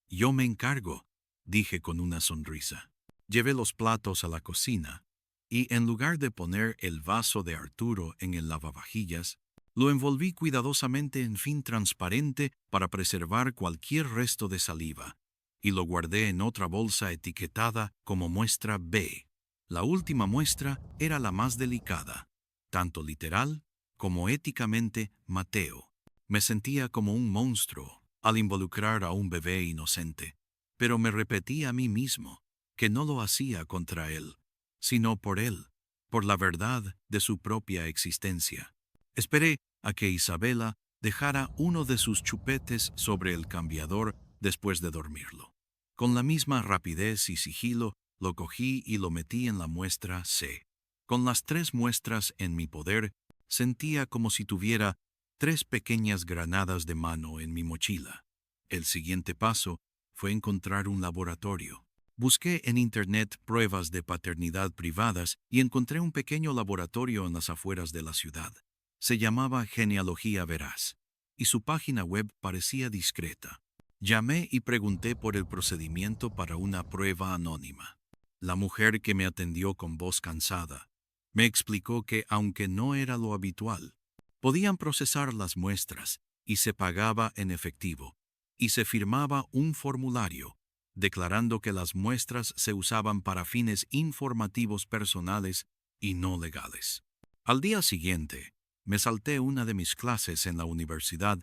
yo me encargo», dije con una sonrisa. Llevé los platos a la cocina y, en lugar de poner el vaso de Arturo en el lavavajillas, lo envolví cuidadosamente en film transparente para preservar cualquier resto de saliva, y lo guardé en otra bolsa etiquetada como muestra B. La última muestra era la más delicada, tanto literal como éticamente Mateo. Me sentía como un monstruo al involucrar a un bebé inocente, pero me repetí a mí mismo que no lo hacía contra él, sino por él, por la verdad de su propia existencia. Esperé a que Isabela dejara uno de sus chupetes sobre el cambiador después de dormirlo. Con la misma rapidez y sigilo, lo cogí y lo metí en la muestra C. Con las 3 muestras en mi poder, sentía como si tuviera 3 pequeñas granadas de mano en mi mochila. El siguiente paso fue encontrar un laboratorio. Busqué en Internet pruebas de paternidad privadas y encontré un pequeño laboratorio en las afueras de la ciudad. Se llamaba Genealogía Veraz, y su página web parecía discreta. Llamé y pregunté por el procedimiento para una prueba anónima. La mujer que me atendió con voz cansada me explicó que, aunque no era lo habitual, podían procesar las muestras y se pagaba en efectivo, y se firmaba un formulario declarando que las muestras se usaban para fines informativos personales y no legales. Al día siguiente, me salté una de mis clases en la universidad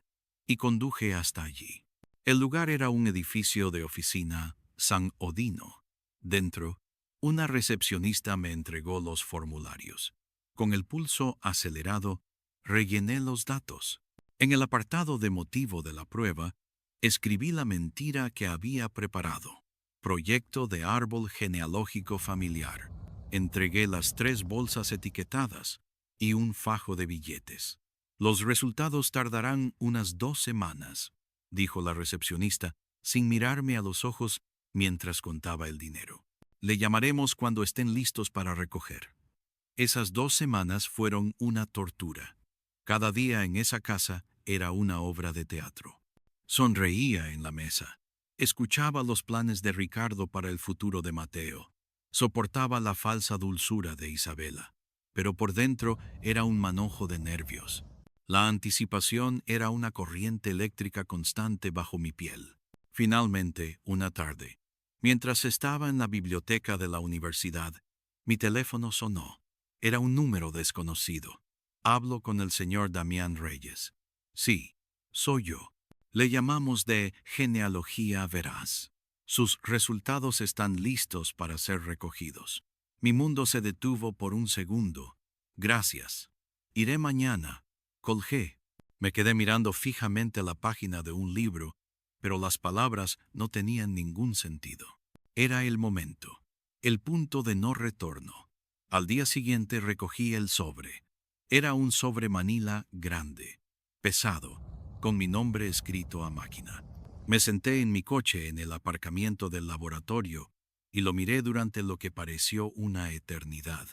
y conduje hasta allí. El lugar era un edificio de oficina San Odino. Dentro, una recepcionista me entregó los formularios. Con el pulso acelerado, rellené los datos. En el apartado de motivo de la prueba, escribí la mentira que había preparado. Proyecto de árbol genealógico familiar. Entregué las 3 bolsas etiquetadas y un fajo de billetes. Los resultados tardarán unas 2 semanas, dijo la recepcionista, sin mirarme a los ojos mientras contaba el dinero. Le llamaremos cuando estén listos para recoger. Esas 2 semanas fueron una tortura. Cada día en esa casa era una obra de teatro. Sonreía en la mesa. Escuchaba los planes de Ricardo para el futuro de Mateo. Soportaba la falsa dulzura de Isabela. Pero por dentro era un manojo de nervios. La anticipación era una corriente eléctrica constante bajo mi piel. Finalmente, una tarde, mientras estaba en la biblioteca de la universidad, mi teléfono sonó. Era un número desconocido. Hablo con el señor Damián Reyes. Sí, soy yo. Le llamamos de genealogía veraz. Sus resultados están listos para ser recogidos. Mi mundo se detuvo por un segundo. Gracias. Iré mañana. Colgué. Me quedé mirando fijamente la página de un libro, pero las palabras no tenían ningún sentido. Era el momento, el punto de no retorno. Al día siguiente recogí el sobre. Era un sobre manila grande, pesado, con mi nombre escrito a máquina. Me senté en mi coche en el aparcamiento del laboratorio y lo miré durante lo que pareció una eternidad.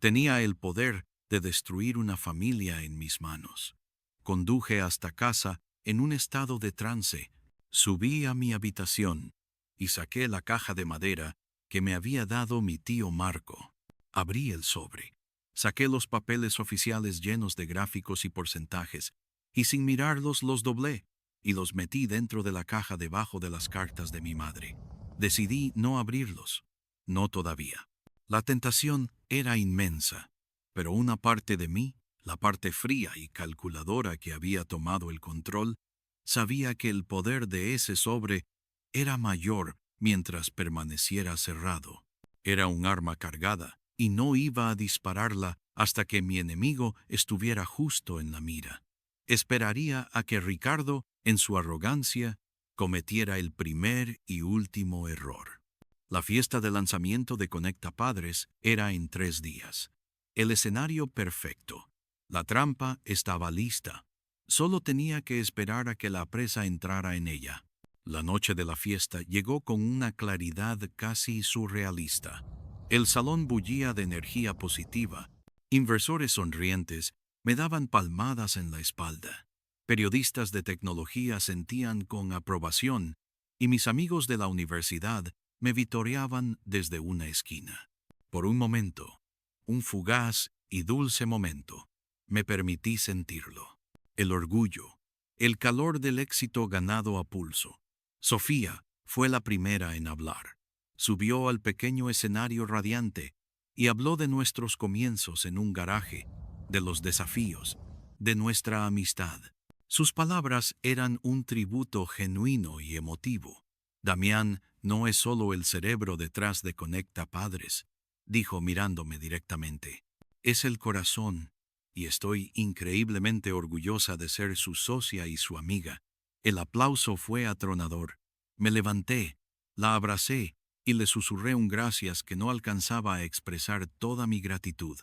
Tenía el poder de destruir una familia en mis manos. Conduje hasta casa en un estado de trance. Subí a mi habitación y saqué la caja de madera que me había dado mi tío Marco. Abrí el sobre. Saqué los papeles oficiales llenos de gráficos y porcentajes, y sin mirarlos los doblé y los metí dentro de la caja debajo de las cartas de mi madre. Decidí no abrirlos. No todavía. La tentación era inmensa, pero una parte de mí, la parte fría y calculadora que había tomado el control, sabía que el poder de ese sobre era mayor mientras permaneciera cerrado. Era un arma cargada, y no iba a dispararla hasta que mi enemigo estuviera justo en la mira. Esperaría a que Ricardo, en su arrogancia, cometiera el primer y último error. La fiesta de lanzamiento de Conecta Padres era en 3 días. El escenario perfecto. La trampa estaba lista. Solo tenía que esperar a que la presa entrara en ella. La noche de la fiesta llegó con una claridad casi surrealista. El salón bullía de energía positiva. Inversores sonrientes me daban palmadas en la espalda. Periodistas de tecnología sentían con aprobación, y mis amigos de la universidad me vitoreaban desde una esquina. Por un momento, un fugaz y dulce momento, me permití sentirlo. El orgullo, el calor del éxito ganado a pulso. Sofía fue la primera en hablar. Subió al pequeño escenario radiante y habló de nuestros comienzos en un garaje, de los desafíos, de nuestra amistad. Sus palabras eran un tributo genuino y emotivo. Damián no es solo el cerebro detrás de Conecta Padres, dijo mirándome directamente. Es el corazón, y estoy increíblemente orgullosa de ser su socia y su amiga. El aplauso fue atronador. Me levanté, la abracé y le susurré un gracias que no alcanzaba a expresar toda mi gratitud.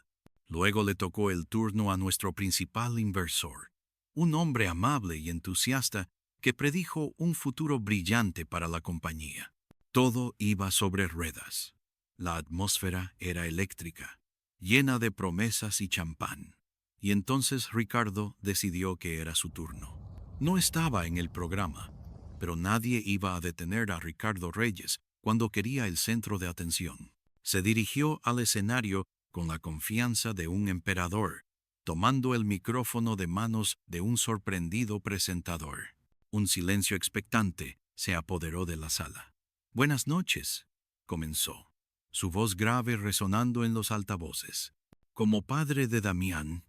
Luego le tocó el turno a nuestro principal inversor, un hombre amable y entusiasta que predijo un futuro brillante para la compañía. Todo iba sobre ruedas. La atmósfera era eléctrica, llena de promesas y champán. Y entonces Ricardo decidió que era su turno. No estaba en el programa, pero nadie iba a detener a Ricardo Reyes cuando quería el centro de atención. Se dirigió al escenario con la confianza de un emperador, tomando el micrófono de manos de un sorprendido presentador. Un silencio expectante se apoderó de la sala. «Buenas noches», comenzó, su voz grave resonando en los altavoces. «Como padre de Damián,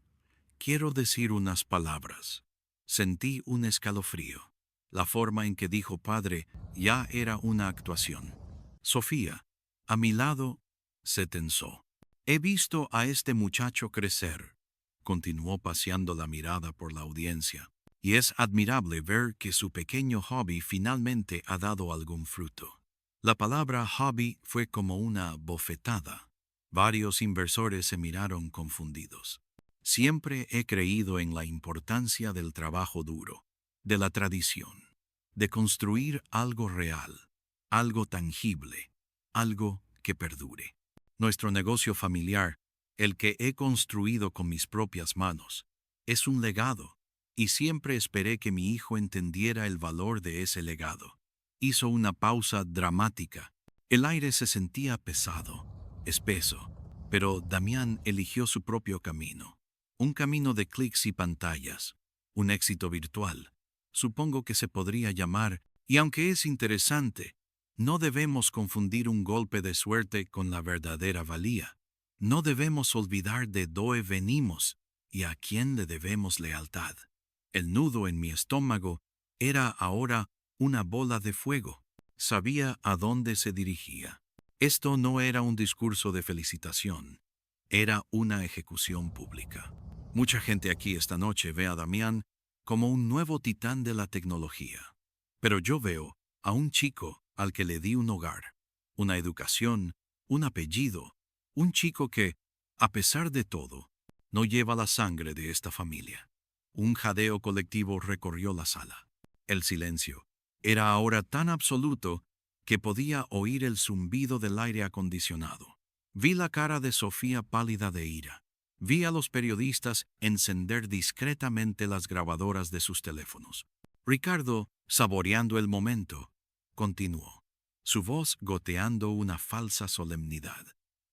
quiero decir unas palabras». Sentí un escalofrío. La forma en que dijo padre ya era una actuación. Sofía, a mi lado, se tensó. «He visto a este muchacho crecer», continuó paseando la mirada por la audiencia, «y es admirable ver que su pequeño hobby finalmente ha dado algún fruto». La palabra hobby fue como una bofetada. Varios inversores se miraron confundidos. Siempre he creído en la importancia del trabajo duro, de la tradición, de construir algo real, algo tangible, algo que perdure. Nuestro negocio familiar, el que he construido con mis propias manos, es un legado, y siempre esperé que mi hijo entendiera el valor de ese legado. hizo una pausa dramática. El aire se sentía pesado, espeso, pero Damián eligió su propio camino. Un camino de clics y pantallas, un éxito virtual. Supongo que se podría llamar, y aunque es interesante, no debemos confundir un golpe de suerte con la verdadera valía. No debemos olvidar de dónde venimos y a quién le debemos lealtad. El nudo en mi estómago era ahora una bola de fuego. Sabía a dónde se dirigía. Esto no era un discurso de felicitación, era una ejecución pública. Mucha gente aquí esta noche ve a Damián como un nuevo titán de la tecnología. Pero yo veo a un chico al que le di un hogar, una educación, un apellido, un chico que, a pesar de todo, no lleva la sangre de esta familia. Un jadeo colectivo recorrió la sala. El silencio era ahora tan absoluto que podía oír el zumbido del aire acondicionado. Vi la cara de Sofía pálida de ira. Vi a los periodistas encender discretamente las grabadoras de sus teléfonos. Ricardo, saboreando el momento, continuó, su voz goteando una falsa solemnidad.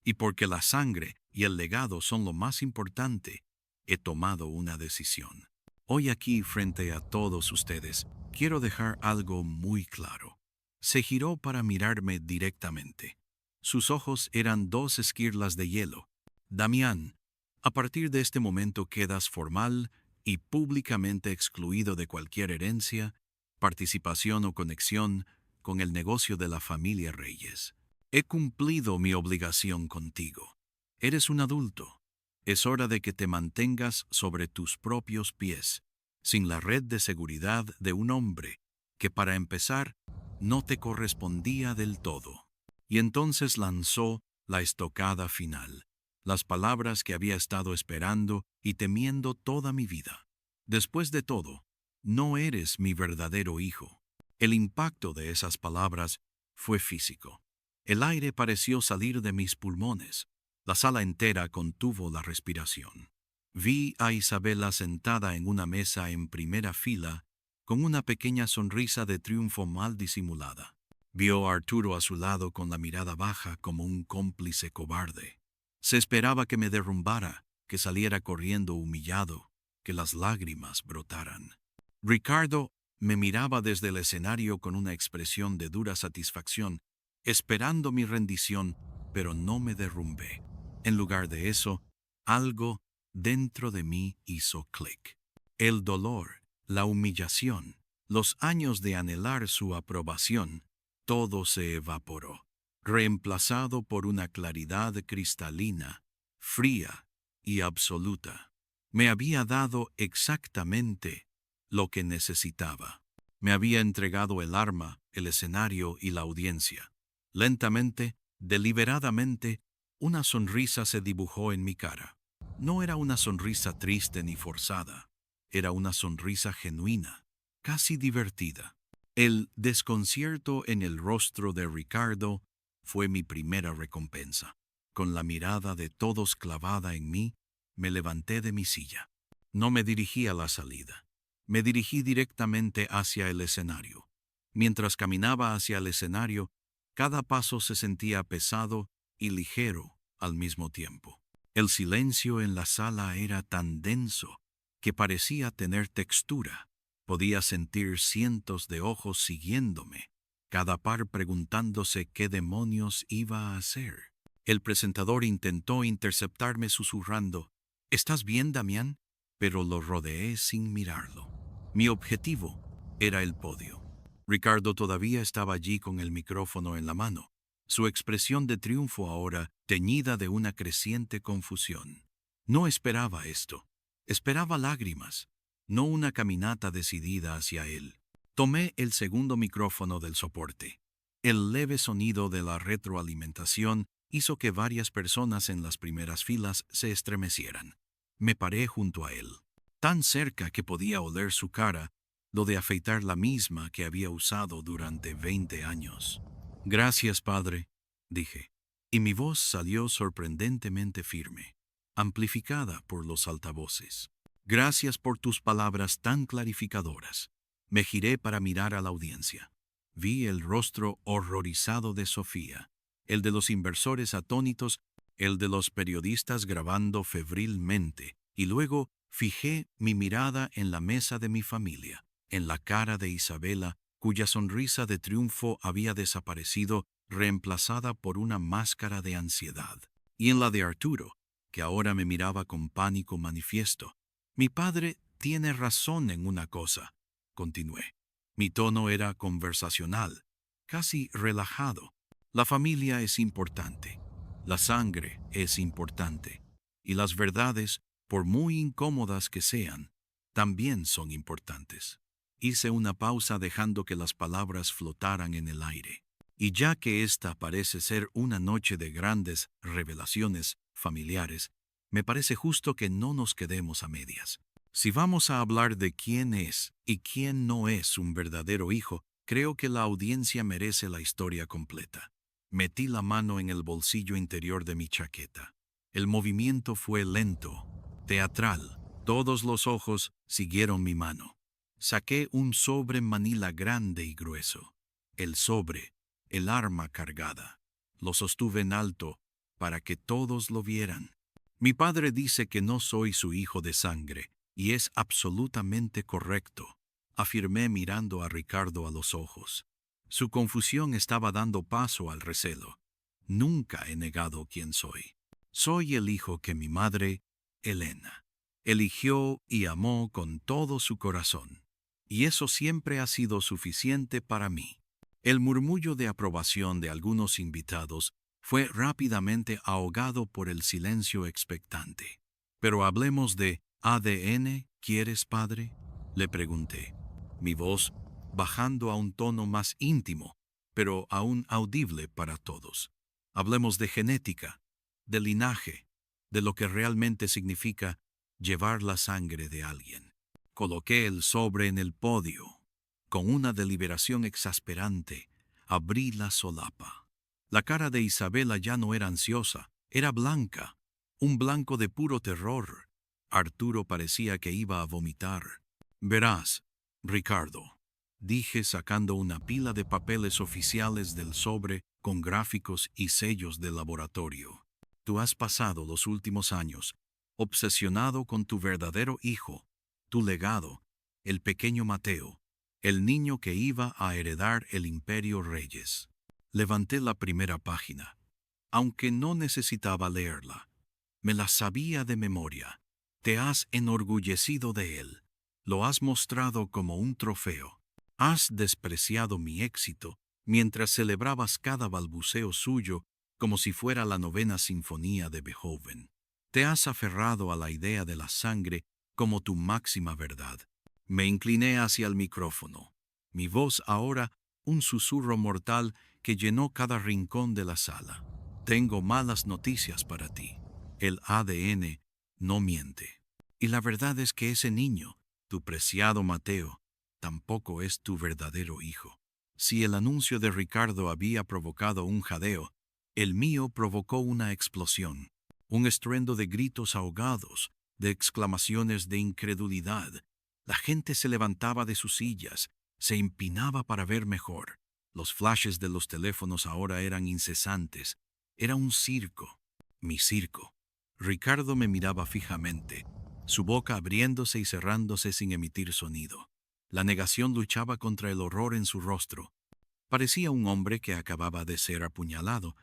Y porque la sangre y el legado son lo más importante, he tomado una decisión. Hoy aquí, frente a todos ustedes, quiero dejar algo muy claro. Se giró para mirarme directamente. Sus ojos eran dos esquirlas de hielo. Damián, a partir de este momento quedas formal y públicamente excluido de cualquier herencia, participación o conexión con el negocio de la familia Reyes. He cumplido mi obligación contigo. Eres un adulto. Es hora de que te mantengas sobre tus propios pies, sin la red de seguridad de un hombre que, para empezar, no te correspondía del todo. Y entonces lanzó la estocada final, las palabras que había estado esperando y temiendo toda mi vida. Después de todo, no eres mi verdadero hijo. El impacto de esas palabras fue físico. El aire pareció salir de mis pulmones. La sala entera contuvo la respiración. Vi a Isabela sentada en una mesa en primera fila, con una pequeña sonrisa de triunfo mal disimulada. Vio a Arturo a su lado con la mirada baja como un cómplice cobarde. Se esperaba que me derrumbara, que saliera corriendo humillado, que las lágrimas brotaran. Ricardo me miraba desde el escenario con una expresión de dura satisfacción, esperando mi rendición, pero no me derrumbé. En lugar de eso, algo dentro de mí hizo clic. El dolor, la humillación, los años de anhelar su aprobación, todo se evaporó, reemplazado por una claridad cristalina, fría y absoluta. Me había dado exactamente lo que necesitaba. Me había entregado el arma, el escenario y la audiencia. Lentamente, deliberadamente, una sonrisa se dibujó en mi cara. No era una sonrisa triste ni forzada. Era una sonrisa genuina, casi divertida. El desconcierto en el rostro de Ricardo fue mi primera recompensa. Con la mirada de todos clavada en mí, me levanté de mi silla. No me dirigí a la salida. Me dirigí directamente hacia el escenario. Mientras caminaba hacia el escenario, cada paso se sentía pesado y ligero al mismo tiempo. El silencio en la sala era tan denso que parecía tener textura. Podía sentir cientos de ojos siguiéndome, cada par preguntándose qué demonios iba a hacer. El presentador intentó interceptarme susurrando, «¿Estás bien, Damián?», pero lo rodeé sin mirarlo. Mi objetivo era el podio. Ricardo todavía estaba allí con el micrófono en la mano, su expresión de triunfo ahora teñida de una creciente confusión. No esperaba esto. Esperaba lágrimas, no una caminata decidida hacia él. Tomé el segundo micrófono del soporte. El leve sonido de la retroalimentación hizo que varias personas en las primeras filas se estremecieran. Me paré junto a él, tan cerca que podía oler su cara, lo de afeitar la misma que había usado durante 20 años. «Gracias, padre», dije, y mi voz salió sorprendentemente firme, amplificada por los altavoces. «Gracias por tus palabras tan clarificadoras». Me giré para mirar a la audiencia. Vi el rostro horrorizado de Sofía, el de los inversores atónitos, el de los periodistas grabando febrilmente, y luego fijé mi mirada en la mesa de mi familia, en la cara de Isabela, cuya sonrisa de triunfo había desaparecido, reemplazada por una máscara de ansiedad, y en la de Arturo, que ahora me miraba con pánico manifiesto. Mi padre tiene razón en una cosa, continué. Mi tono era conversacional, casi relajado. La familia es importante, la sangre es importante, y las verdades, por muy incómodas que sean, también son importantes. Hice una pausa dejando que las palabras flotaran en el aire. Y ya que esta parece ser una noche de grandes revelaciones familiares, me parece justo que no nos quedemos a medias. Si vamos a hablar de quién es y quién no es un verdadero hijo, creo que la audiencia merece la historia completa. Metí la mano en el bolsillo interior de mi chaqueta. El movimiento fue lento, teatral. Todos los ojos siguieron mi mano. Saqué un sobre manila grande y grueso. El sobre, el arma cargada. Lo sostuve en alto para que todos lo vieran. Mi padre dice que no soy su hijo de sangre, y es absolutamente correcto, afirmé mirando a Ricardo a los ojos. Su confusión estaba dando paso al recelo. Nunca he negado quién soy. Soy el hijo que mi madre, Elena, eligió y amó con todo su corazón. Y eso siempre ha sido suficiente para mí. El murmullo de aprobación de algunos invitados fue rápidamente ahogado por el silencio expectante. Pero hablemos de ADN, ¿quieres, padre? Le pregunté, mi voz bajando a un tono más íntimo, pero aún audible para todos. Hablemos de genética, de linaje, de lo que realmente significa llevar la sangre de alguien. Coloqué el sobre en el podio. Con una deliberación exasperante, abrí la solapa. La cara de Isabela ya no era ansiosa, era blanca, un blanco de puro terror. Arturo parecía que iba a vomitar. Verás, Ricardo, dije sacando una pila de papeles oficiales del sobre con gráficos y sellos de laboratorio. Tú has pasado los últimos años obsesionado con tu verdadero hijo, tu legado, el pequeño Mateo, el niño que iba a heredar el Imperio Reyes. Levanté la primera página, aunque no necesitaba leerla. Me la sabía de memoria. Te has enorgullecido de él. Lo has mostrado como un trofeo. Has despreciado mi éxito mientras celebrabas cada balbuceo suyo como si fuera la novena sinfonía de Beethoven. Te has aferrado a la idea de la sangre como tu máxima verdad. Me incliné hacia el micrófono. Mi voz ahora un susurro mortal que llenó cada rincón de la sala. Tengo malas noticias para ti. El ADN no miente. Y la verdad es que ese niño, tu preciado Mateo, tampoco es tu verdadero hijo. Si el anuncio de Ricardo había provocado un jadeo, el mío provocó una explosión, un estruendo de gritos ahogados, de exclamaciones de incredulidad. La gente se levantaba de sus sillas, se empinaba para ver mejor. Los flashes de los teléfonos ahora eran incesantes. Era un circo, mi circo. Ricardo me miraba fijamente, su boca abriéndose y cerrándose sin emitir sonido. La negación luchaba contra el horror en su rostro. Parecía un hombre que acababa de ser apuñalado,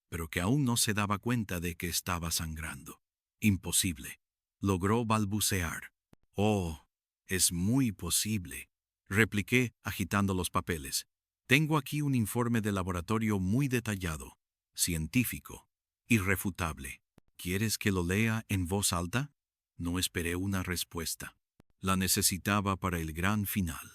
pero que aún no se daba cuenta de que estaba sangrando. Imposible. Logró balbucear. Oh, es muy posible, repliqué agitando los papeles. Tengo aquí un informe de laboratorio muy detallado, científico, irrefutable. ¿Quieres que lo lea en voz alta? No esperé una respuesta. La necesitaba para el gran final.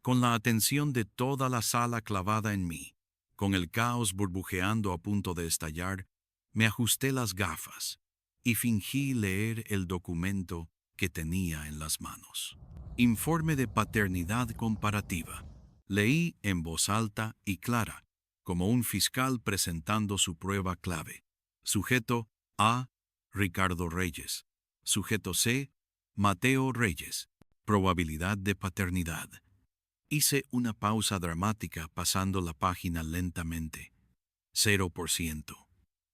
Con la atención de toda la sala clavada en mí, con el caos burbujeando a punto de estallar, me ajusté las gafas y fingí leer el documento que tenía en las manos. Informe de paternidad comparativa. Leí en voz alta y clara, como un fiscal presentando su prueba clave. Sujeto A, Ricardo Reyes. Sujeto C, Mateo Reyes. Probabilidad de paternidad. Hice una pausa dramática pasando la página lentamente. 0%.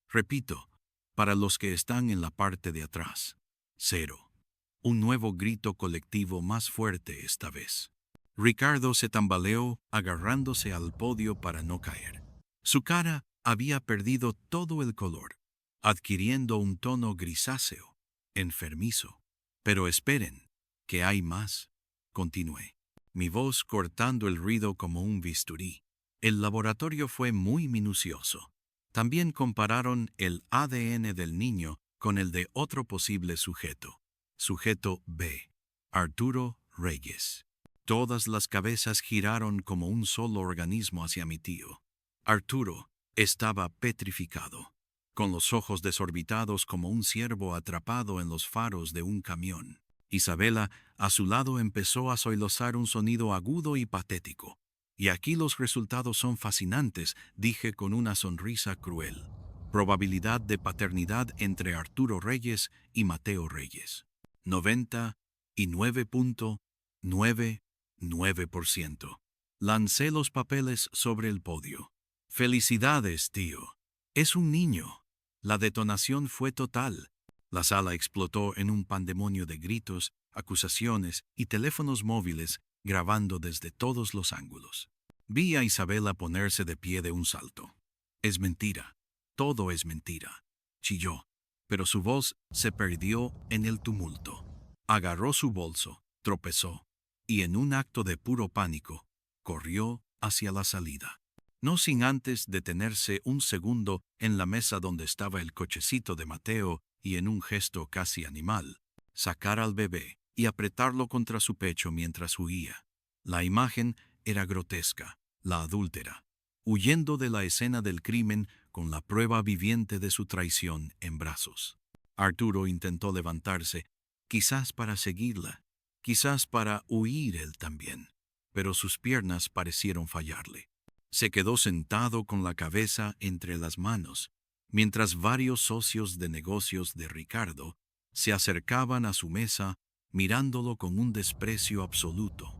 Repito, para los que están en la parte de atrás. 0. Un nuevo grito colectivo más fuerte esta vez. Ricardo se tambaleó agarrándose al podio para no caer. Su cara había perdido todo el color, adquiriendo un tono grisáceo, enfermizo. Pero esperen, que hay más, continué, mi voz cortando el ruido como un bisturí. El laboratorio fue muy minucioso. También compararon el ADN del niño con el de otro posible sujeto. Sujeto B, Arturo Reyes. Todas las cabezas giraron como un solo organismo hacia mi tío. Arturo estaba petrificado, con los ojos desorbitados como un ciervo atrapado en los faros de un camión. Isabela, a su lado, empezó a sollozar un sonido agudo y patético. Y aquí los resultados son fascinantes, dije con una sonrisa cruel. Probabilidad de paternidad entre Arturo Reyes y Mateo Reyes. 99.99%. Lancé los papeles sobre el podio. Felicidades, tío. Es un niño. La detonación fue total. La sala explotó en un pandemonio de gritos, acusaciones y teléfonos móviles grabando desde todos los ángulos. Vi a Isabela ponerse de pie de un salto. Es mentira. Todo es mentira. Chilló, pero su voz se perdió en el tumulto. Agarró su bolso, tropezó, y en un acto de puro pánico, corrió hacia la salida. No sin antes detenerse un segundo en la mesa donde estaba el cochecito de Mateo y en un gesto casi animal, sacar al bebé y apretarlo contra su pecho mientras huía. La imagen era grotesca, la adúltera, huyendo de la escena del crimen con la prueba viviente de su traición en brazos. Arturo intentó levantarse, quizás para seguirla, quizás para huir él también, pero sus piernas parecieron fallarle. Se quedó sentado con la cabeza entre las manos, mientras varios socios de negocios de Ricardo se acercaban a su mesa mirándolo con un desprecio absoluto.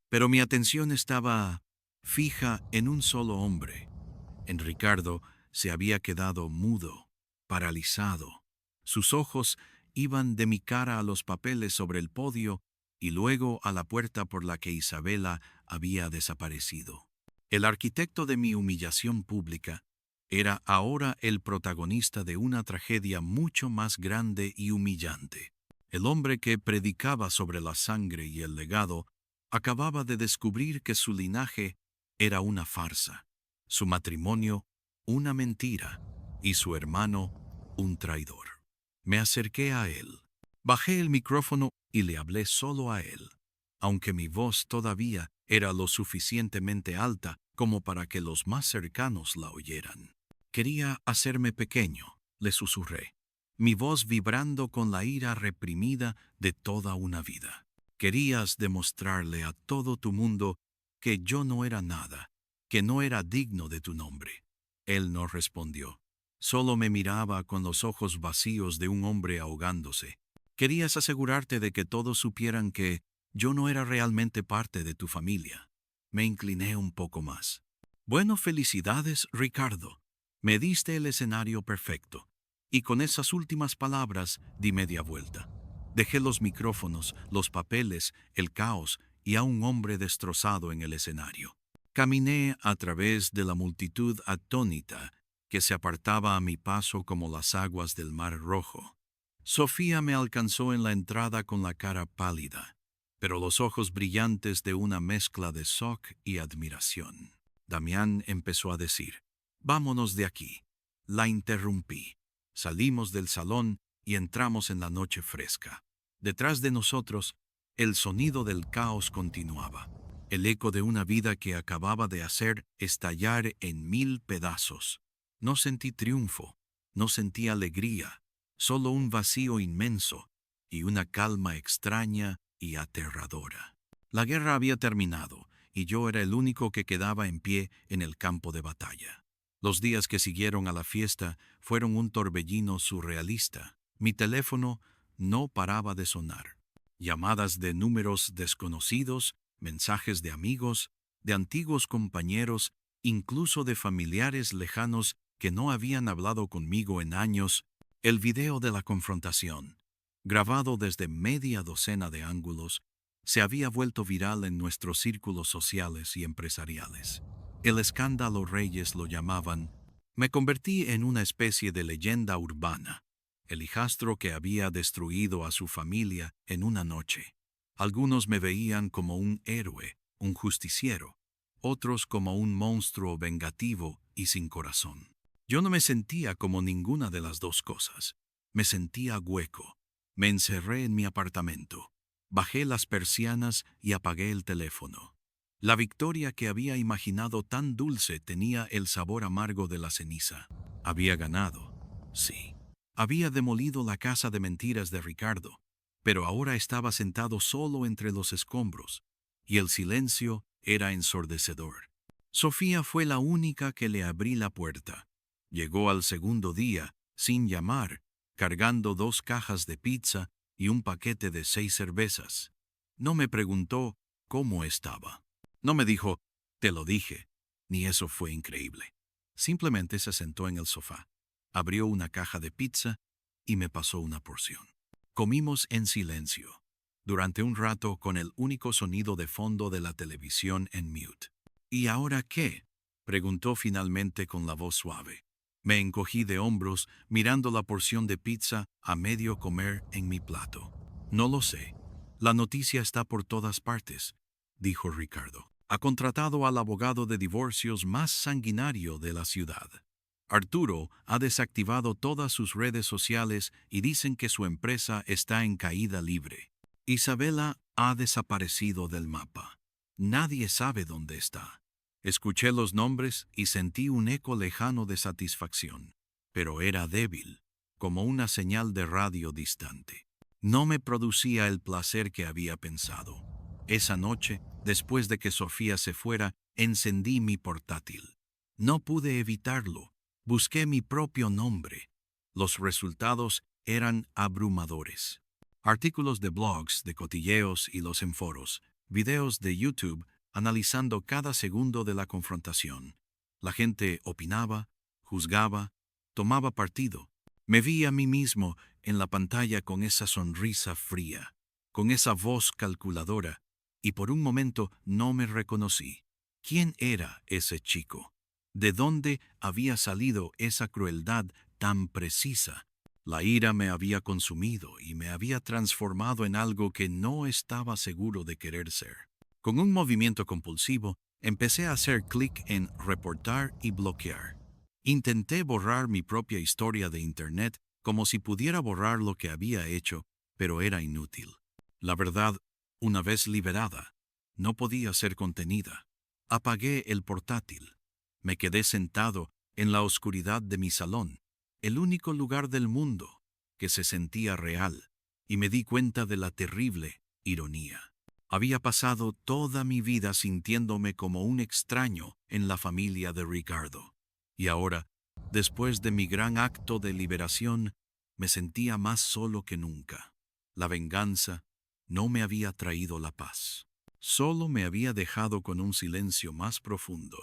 Pero mi atención estaba fija en un solo hombre. En Ricardo se había quedado mudo, paralizado. Sus ojos iban de mi cara a los papeles sobre el podio y luego a la puerta por la que Isabela había desaparecido. El arquitecto de mi humillación pública era ahora el protagonista de una tragedia mucho más grande y humillante. El hombre que predicaba sobre la sangre y el legado acababa de descubrir que su linaje era una farsa, su matrimonio una mentira y su hermano un traidor. Me acerqué a él, bajé el micrófono y le hablé solo a él, aunque mi voz todavía era lo suficientemente alta como para que los más cercanos la oyeran. Quería hacerme pequeño, le susurré, mi voz vibrando con la ira reprimida de toda una vida. Querías demostrarle a todo tu mundo que yo no era nada, que no era digno de tu nombre. Él no respondió. Solo me miraba con los ojos vacíos de un hombre ahogándose. Querías asegurarte de que todos supieran que yo no era realmente parte de tu familia. Me incliné un poco más. Bueno, felicidades, Ricardo. Me diste el escenario perfecto. Y con esas últimas palabras di media vuelta. Dejé los micrófonos, los papeles, el caos y a un hombre destrozado en el escenario. Caminé a través de la multitud atónita que se apartaba a mi paso como las aguas del Mar Rojo. Sofía me alcanzó en la entrada con la cara pálida, pero los ojos brillantes de una mezcla de shock y admiración. Damián empezó a decir, «Vámonos de aquí». La interrumpí. Salimos del salón y entramos en la noche fresca. Detrás de nosotros, el sonido del caos continuaba, el eco de una vida que acababa de hacer estallar en 1000 pedazos. No sentí triunfo, no sentí alegría, solo un vacío inmenso y una calma extraña y aterradora. La guerra había terminado y yo era el único que quedaba en pie en el campo de batalla. Los días que siguieron a la fiesta fueron un torbellino surrealista. Mi teléfono no paraba de sonar. Llamadas de números desconocidos mensajes de amigos, de antiguos compañeros, incluso de familiares lejanos que no habían hablado conmigo en años. El video de la confrontación, grabado desde media docena de ángulos, se había vuelto viral en nuestros círculos sociales y empresariales. El escándalo Reyes lo llamaban. Me convertí en una especie de leyenda urbana, el hijastro que había destruido a su familia en una noche. Algunos me veían como un héroe, un justiciero, otros como un monstruo vengativo y sin corazón. Yo no me sentía como ninguna de las dos cosas. Me sentía hueco. Me encerré en mi apartamento. Bajé las persianas y apagué el teléfono. La victoria que había imaginado tan dulce tenía el sabor amargo de la ceniza. Había ganado, sí. Había demolido la casa de mentiras de Ricardo, pero ahora estaba sentado solo entre los escombros, y el silencio era ensordecedor. Sofía fue la única que le abrí la puerta. Llegó al segundo día, sin llamar, cargando 2 cajas de pizza y un paquete de 6 cervezas. No me preguntó cómo estaba. No me dijo, te lo dije, ni eso fue increíble. Simplemente se sentó en el sofá, abrió una caja de pizza y me pasó una porción. Comimos en silencio, durante un rato con el único sonido de fondo de la televisión en mute. ¿Y ahora qué?, preguntó finalmente con la voz suave. Me encogí de hombros mirando la porción de pizza a medio comer en mi plato. No lo sé. La noticia está por todas partes, dijo Ricardo. Ha contratado al abogado de divorcios más sanguinario de la ciudad. Arturo ha desactivado todas sus redes sociales y dicen que su empresa está en caída libre. Isabela ha desaparecido del mapa. Nadie sabe dónde está. Escuché los nombres y sentí un eco lejano de satisfacción, pero era débil, como una señal de radio distante. No me producía el placer que había pensado. Esa noche, después de que Sofía se fuera, encendí mi portátil. No pude evitarlo. Busqué mi propio nombre. Los resultados eran abrumadores. Artículos de blogs, de cotilleos y los en foros, videos de YouTube analizando cada segundo de la confrontación. La gente opinaba, juzgaba, tomaba partido. Me vi a mí mismo en la pantalla con esa sonrisa fría, con esa voz calculadora, y por un momento no me reconocí. ¿Quién era ese chico? ¿De dónde había salido esa crueldad tan precisa? La ira me había consumido y me había transformado en algo que no estaba seguro de querer ser. Con un movimiento compulsivo, empecé a hacer clic en reportar y bloquear. Intenté borrar mi propia historia de Internet como si pudiera borrar lo que había hecho, pero era inútil. La verdad, una vez liberada, no podía ser contenida. Apagué el portátil. Me quedé sentado en la oscuridad de mi salón, el único lugar del mundo que se sentía real, y me di cuenta de la terrible ironía. Había pasado toda mi vida sintiéndome como un extraño en la familia de Ricardo, y ahora, después de mi gran acto de liberación, me sentía más solo que nunca. La venganza no me había traído la paz. Solo me había dejado con un silencio más profundo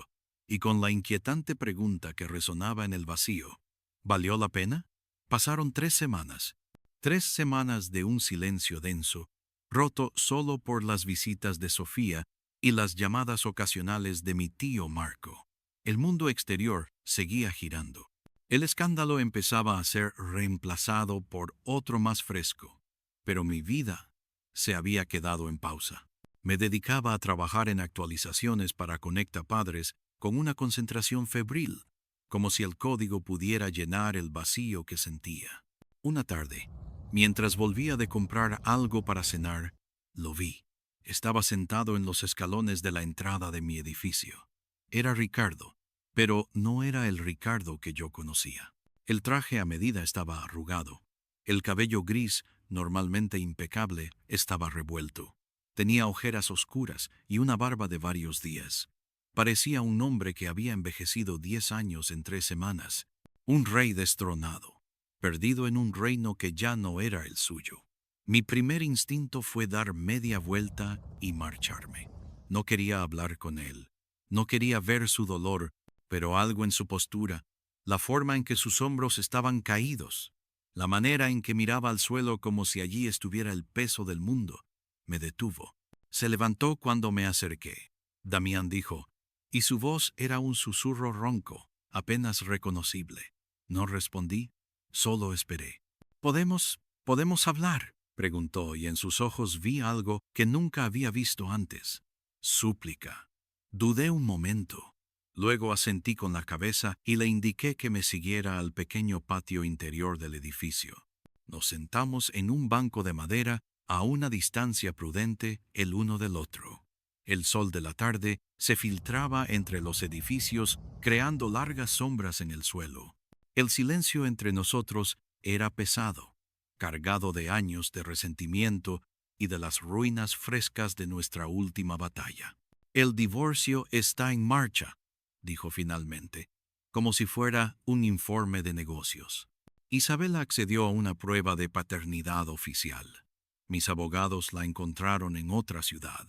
y con la inquietante pregunta que resonaba en el vacío. ¿Valió la pena? Pasaron 3 semanas. 3 semanas de un silencio denso, roto solo por las visitas de Sofía y las llamadas ocasionales de mi tío Marco. El mundo exterior seguía girando. El escándalo empezaba a ser reemplazado por otro más fresco, pero mi vida se había quedado en pausa. Me dedicaba a trabajar en actualizaciones para Conecta Padres con una concentración febril, como si el código pudiera llenar el vacío que sentía. Una tarde, mientras volvía de comprar algo para cenar, lo vi. Estaba sentado en los escalones de la entrada de mi edificio. Era Ricardo, pero no era el Ricardo que yo conocía. El traje a medida estaba arrugado. El cabello gris, normalmente impecable, estaba revuelto. Tenía ojeras oscuras y una barba de varios días. Parecía un hombre que había envejecido 10 años en 3 semanas. Un rey destronado, perdido en un reino que ya no era el suyo. Mi primer instinto fue dar media vuelta y marcharme. No quería hablar con él. No quería ver su dolor, pero algo en su postura, la forma en que sus hombros estaban caídos, la manera en que miraba al suelo como si allí estuviera el peso del mundo, me detuvo. Se levantó cuando me acerqué. Damián dijo, y su voz era un susurro ronco, apenas reconocible. No respondí, solo esperé. ¿Podemos hablar?, preguntó, y en sus ojos vi algo que nunca había visto antes. Súplica. Dudé un momento. Luego asentí con la cabeza y le indiqué que me siguiera al pequeño patio interior del edificio. Nos sentamos en un banco de madera a una distancia prudente el uno del otro. El sol de la tarde se filtraba entre los edificios, creando largas sombras en el suelo. El silencio entre nosotros era pesado, cargado de años de resentimiento y de las ruinas frescas de nuestra última batalla. El divorcio está en marcha, dijo finalmente, como si fuera un informe de negocios. Isabela accedió a una prueba de paternidad oficial. Mis abogados la encontraron en otra ciudad.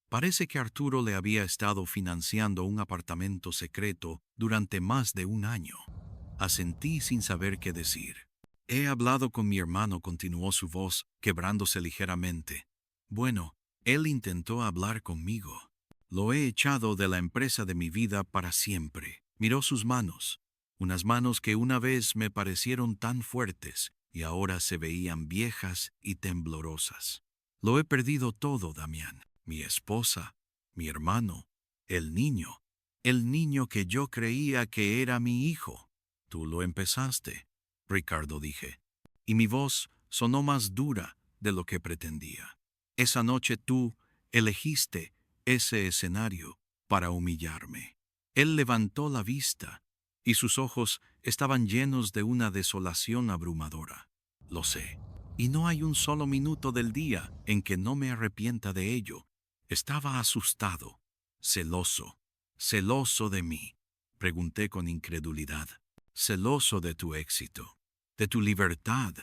Parece que Arturo le había estado financiando un apartamento secreto durante más de un año. Asentí sin saber qué decir. He hablado con mi hermano, continuó su voz, quebrándose ligeramente. Bueno, él intentó hablar conmigo. Lo he echado de la empresa de mi vida para siempre. Miró sus manos, unas manos que una vez me parecieron tan fuertes y ahora se veían viejas y temblorosas. Lo he perdido todo, Damián. Mi esposa, mi hermano, el niño que yo creía que era mi hijo. Tú lo empezaste, Ricardo, dije, y mi voz sonó más dura de lo que pretendía. Esa noche tú elegiste ese escenario para humillarme. Él levantó la vista y sus ojos estaban llenos de una desolación abrumadora. Lo sé, y no hay un solo minuto del día en que no me arrepienta de ello. Estaba asustado, celoso de mí. Pregunté con incredulidad. Celoso de tu éxito, de tu libertad,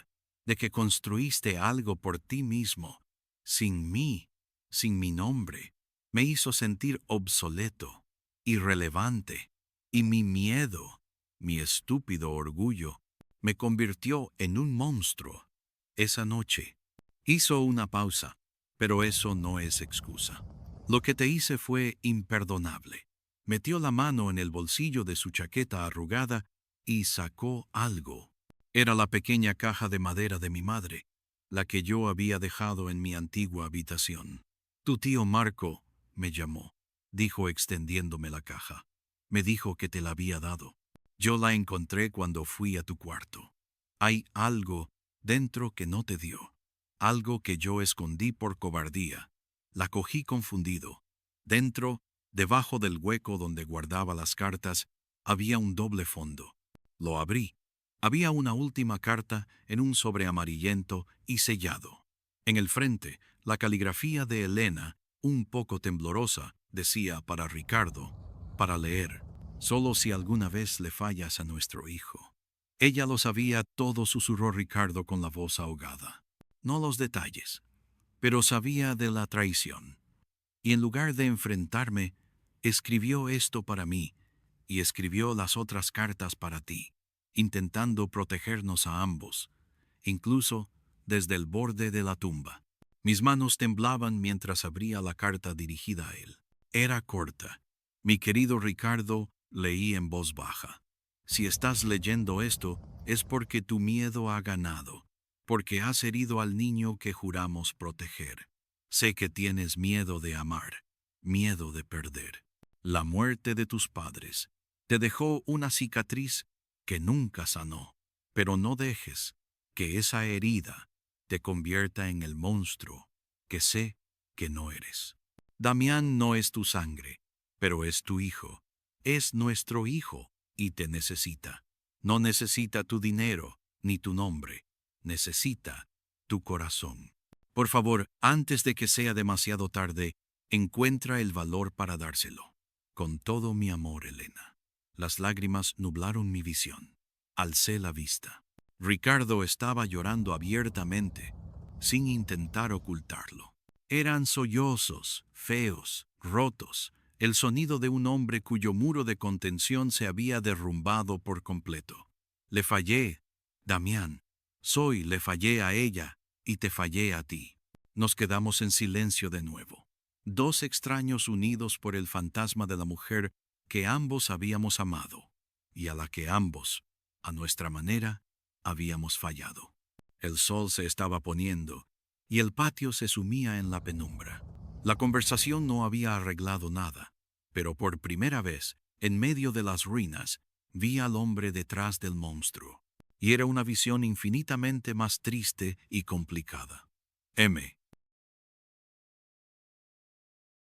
de que construiste algo por ti mismo, sin mí, sin mi nombre. Me hizo sentir obsoleto, irrelevante, y mi miedo, mi estúpido orgullo, me convirtió en un monstruo. Esa noche hizo una pausa, pero eso no es excusa. Lo que te hice fue imperdonable. Metió la mano en el bolsillo de su chaqueta arrugada y sacó algo. Era la pequeña caja de madera de mi madre, la que yo había dejado en mi antigua habitación. Tu tío Marco me llamó, dijo extendiéndome la caja. Me dijo que te la había dado. Yo la encontré cuando fui a tu cuarto. Hay algo dentro que no te dio, algo que yo escondí por cobardía. La cogí confundido. Dentro, debajo del hueco donde guardaba las cartas, había un doble fondo. Lo abrí. Había una última carta en un sobre amarillento y sellado. En el frente, la caligrafía de Elena, un poco temblorosa, decía para Ricardo, para leer, solo si alguna vez le fallas a nuestro hijo. Ella lo sabía todo, susurró Ricardo con la voz ahogada. No los detalles, pero sabía de la traición. Y en lugar de enfrentarme, escribió esto para mí, y escribió las otras cartas para ti, intentando protegernos a ambos, incluso desde el borde de la tumba. Mis manos temblaban mientras abría la carta dirigida a él. Era corta. Mi querido Ricardo, leí en voz baja. Si estás leyendo esto, es porque tu miedo ha ganado, porque has herido al niño que juramos proteger. Sé que tienes miedo de amar, miedo de perder. La muerte de tus padres te dejó una cicatriz que nunca sanó, pero no dejes que esa herida te convierta en el monstruo que sé que no eres. Damián no es tu sangre, pero es tu hijo. Es nuestro hijo y te necesita. No necesita tu dinero ni tu nombre. Necesita tu corazón. Por favor, antes de que sea demasiado tarde, encuentra el valor para dárselo. Con todo mi amor, Elena. Las lágrimas nublaron mi visión. Alcé la vista. Ricardo estaba llorando abiertamente, sin intentar ocultarlo. Eran sollozos, feos, rotos, el sonido de un hombre cuyo muro de contención se había derrumbado por completo. Le fallé, Damián. Le fallé a ella y te fallé a ti. Nos quedamos en silencio de nuevo. Dos extraños unidos por el fantasma de la mujer que ambos habíamos amado y a la que ambos, a nuestra manera, habíamos fallado. El sol se estaba poniendo y el patio se sumía en la penumbra. La conversación no había arreglado nada, pero por primera vez, en medio de las ruinas, vi al hombre detrás del monstruo. Y era una visión infinitamente más triste y complicada. M.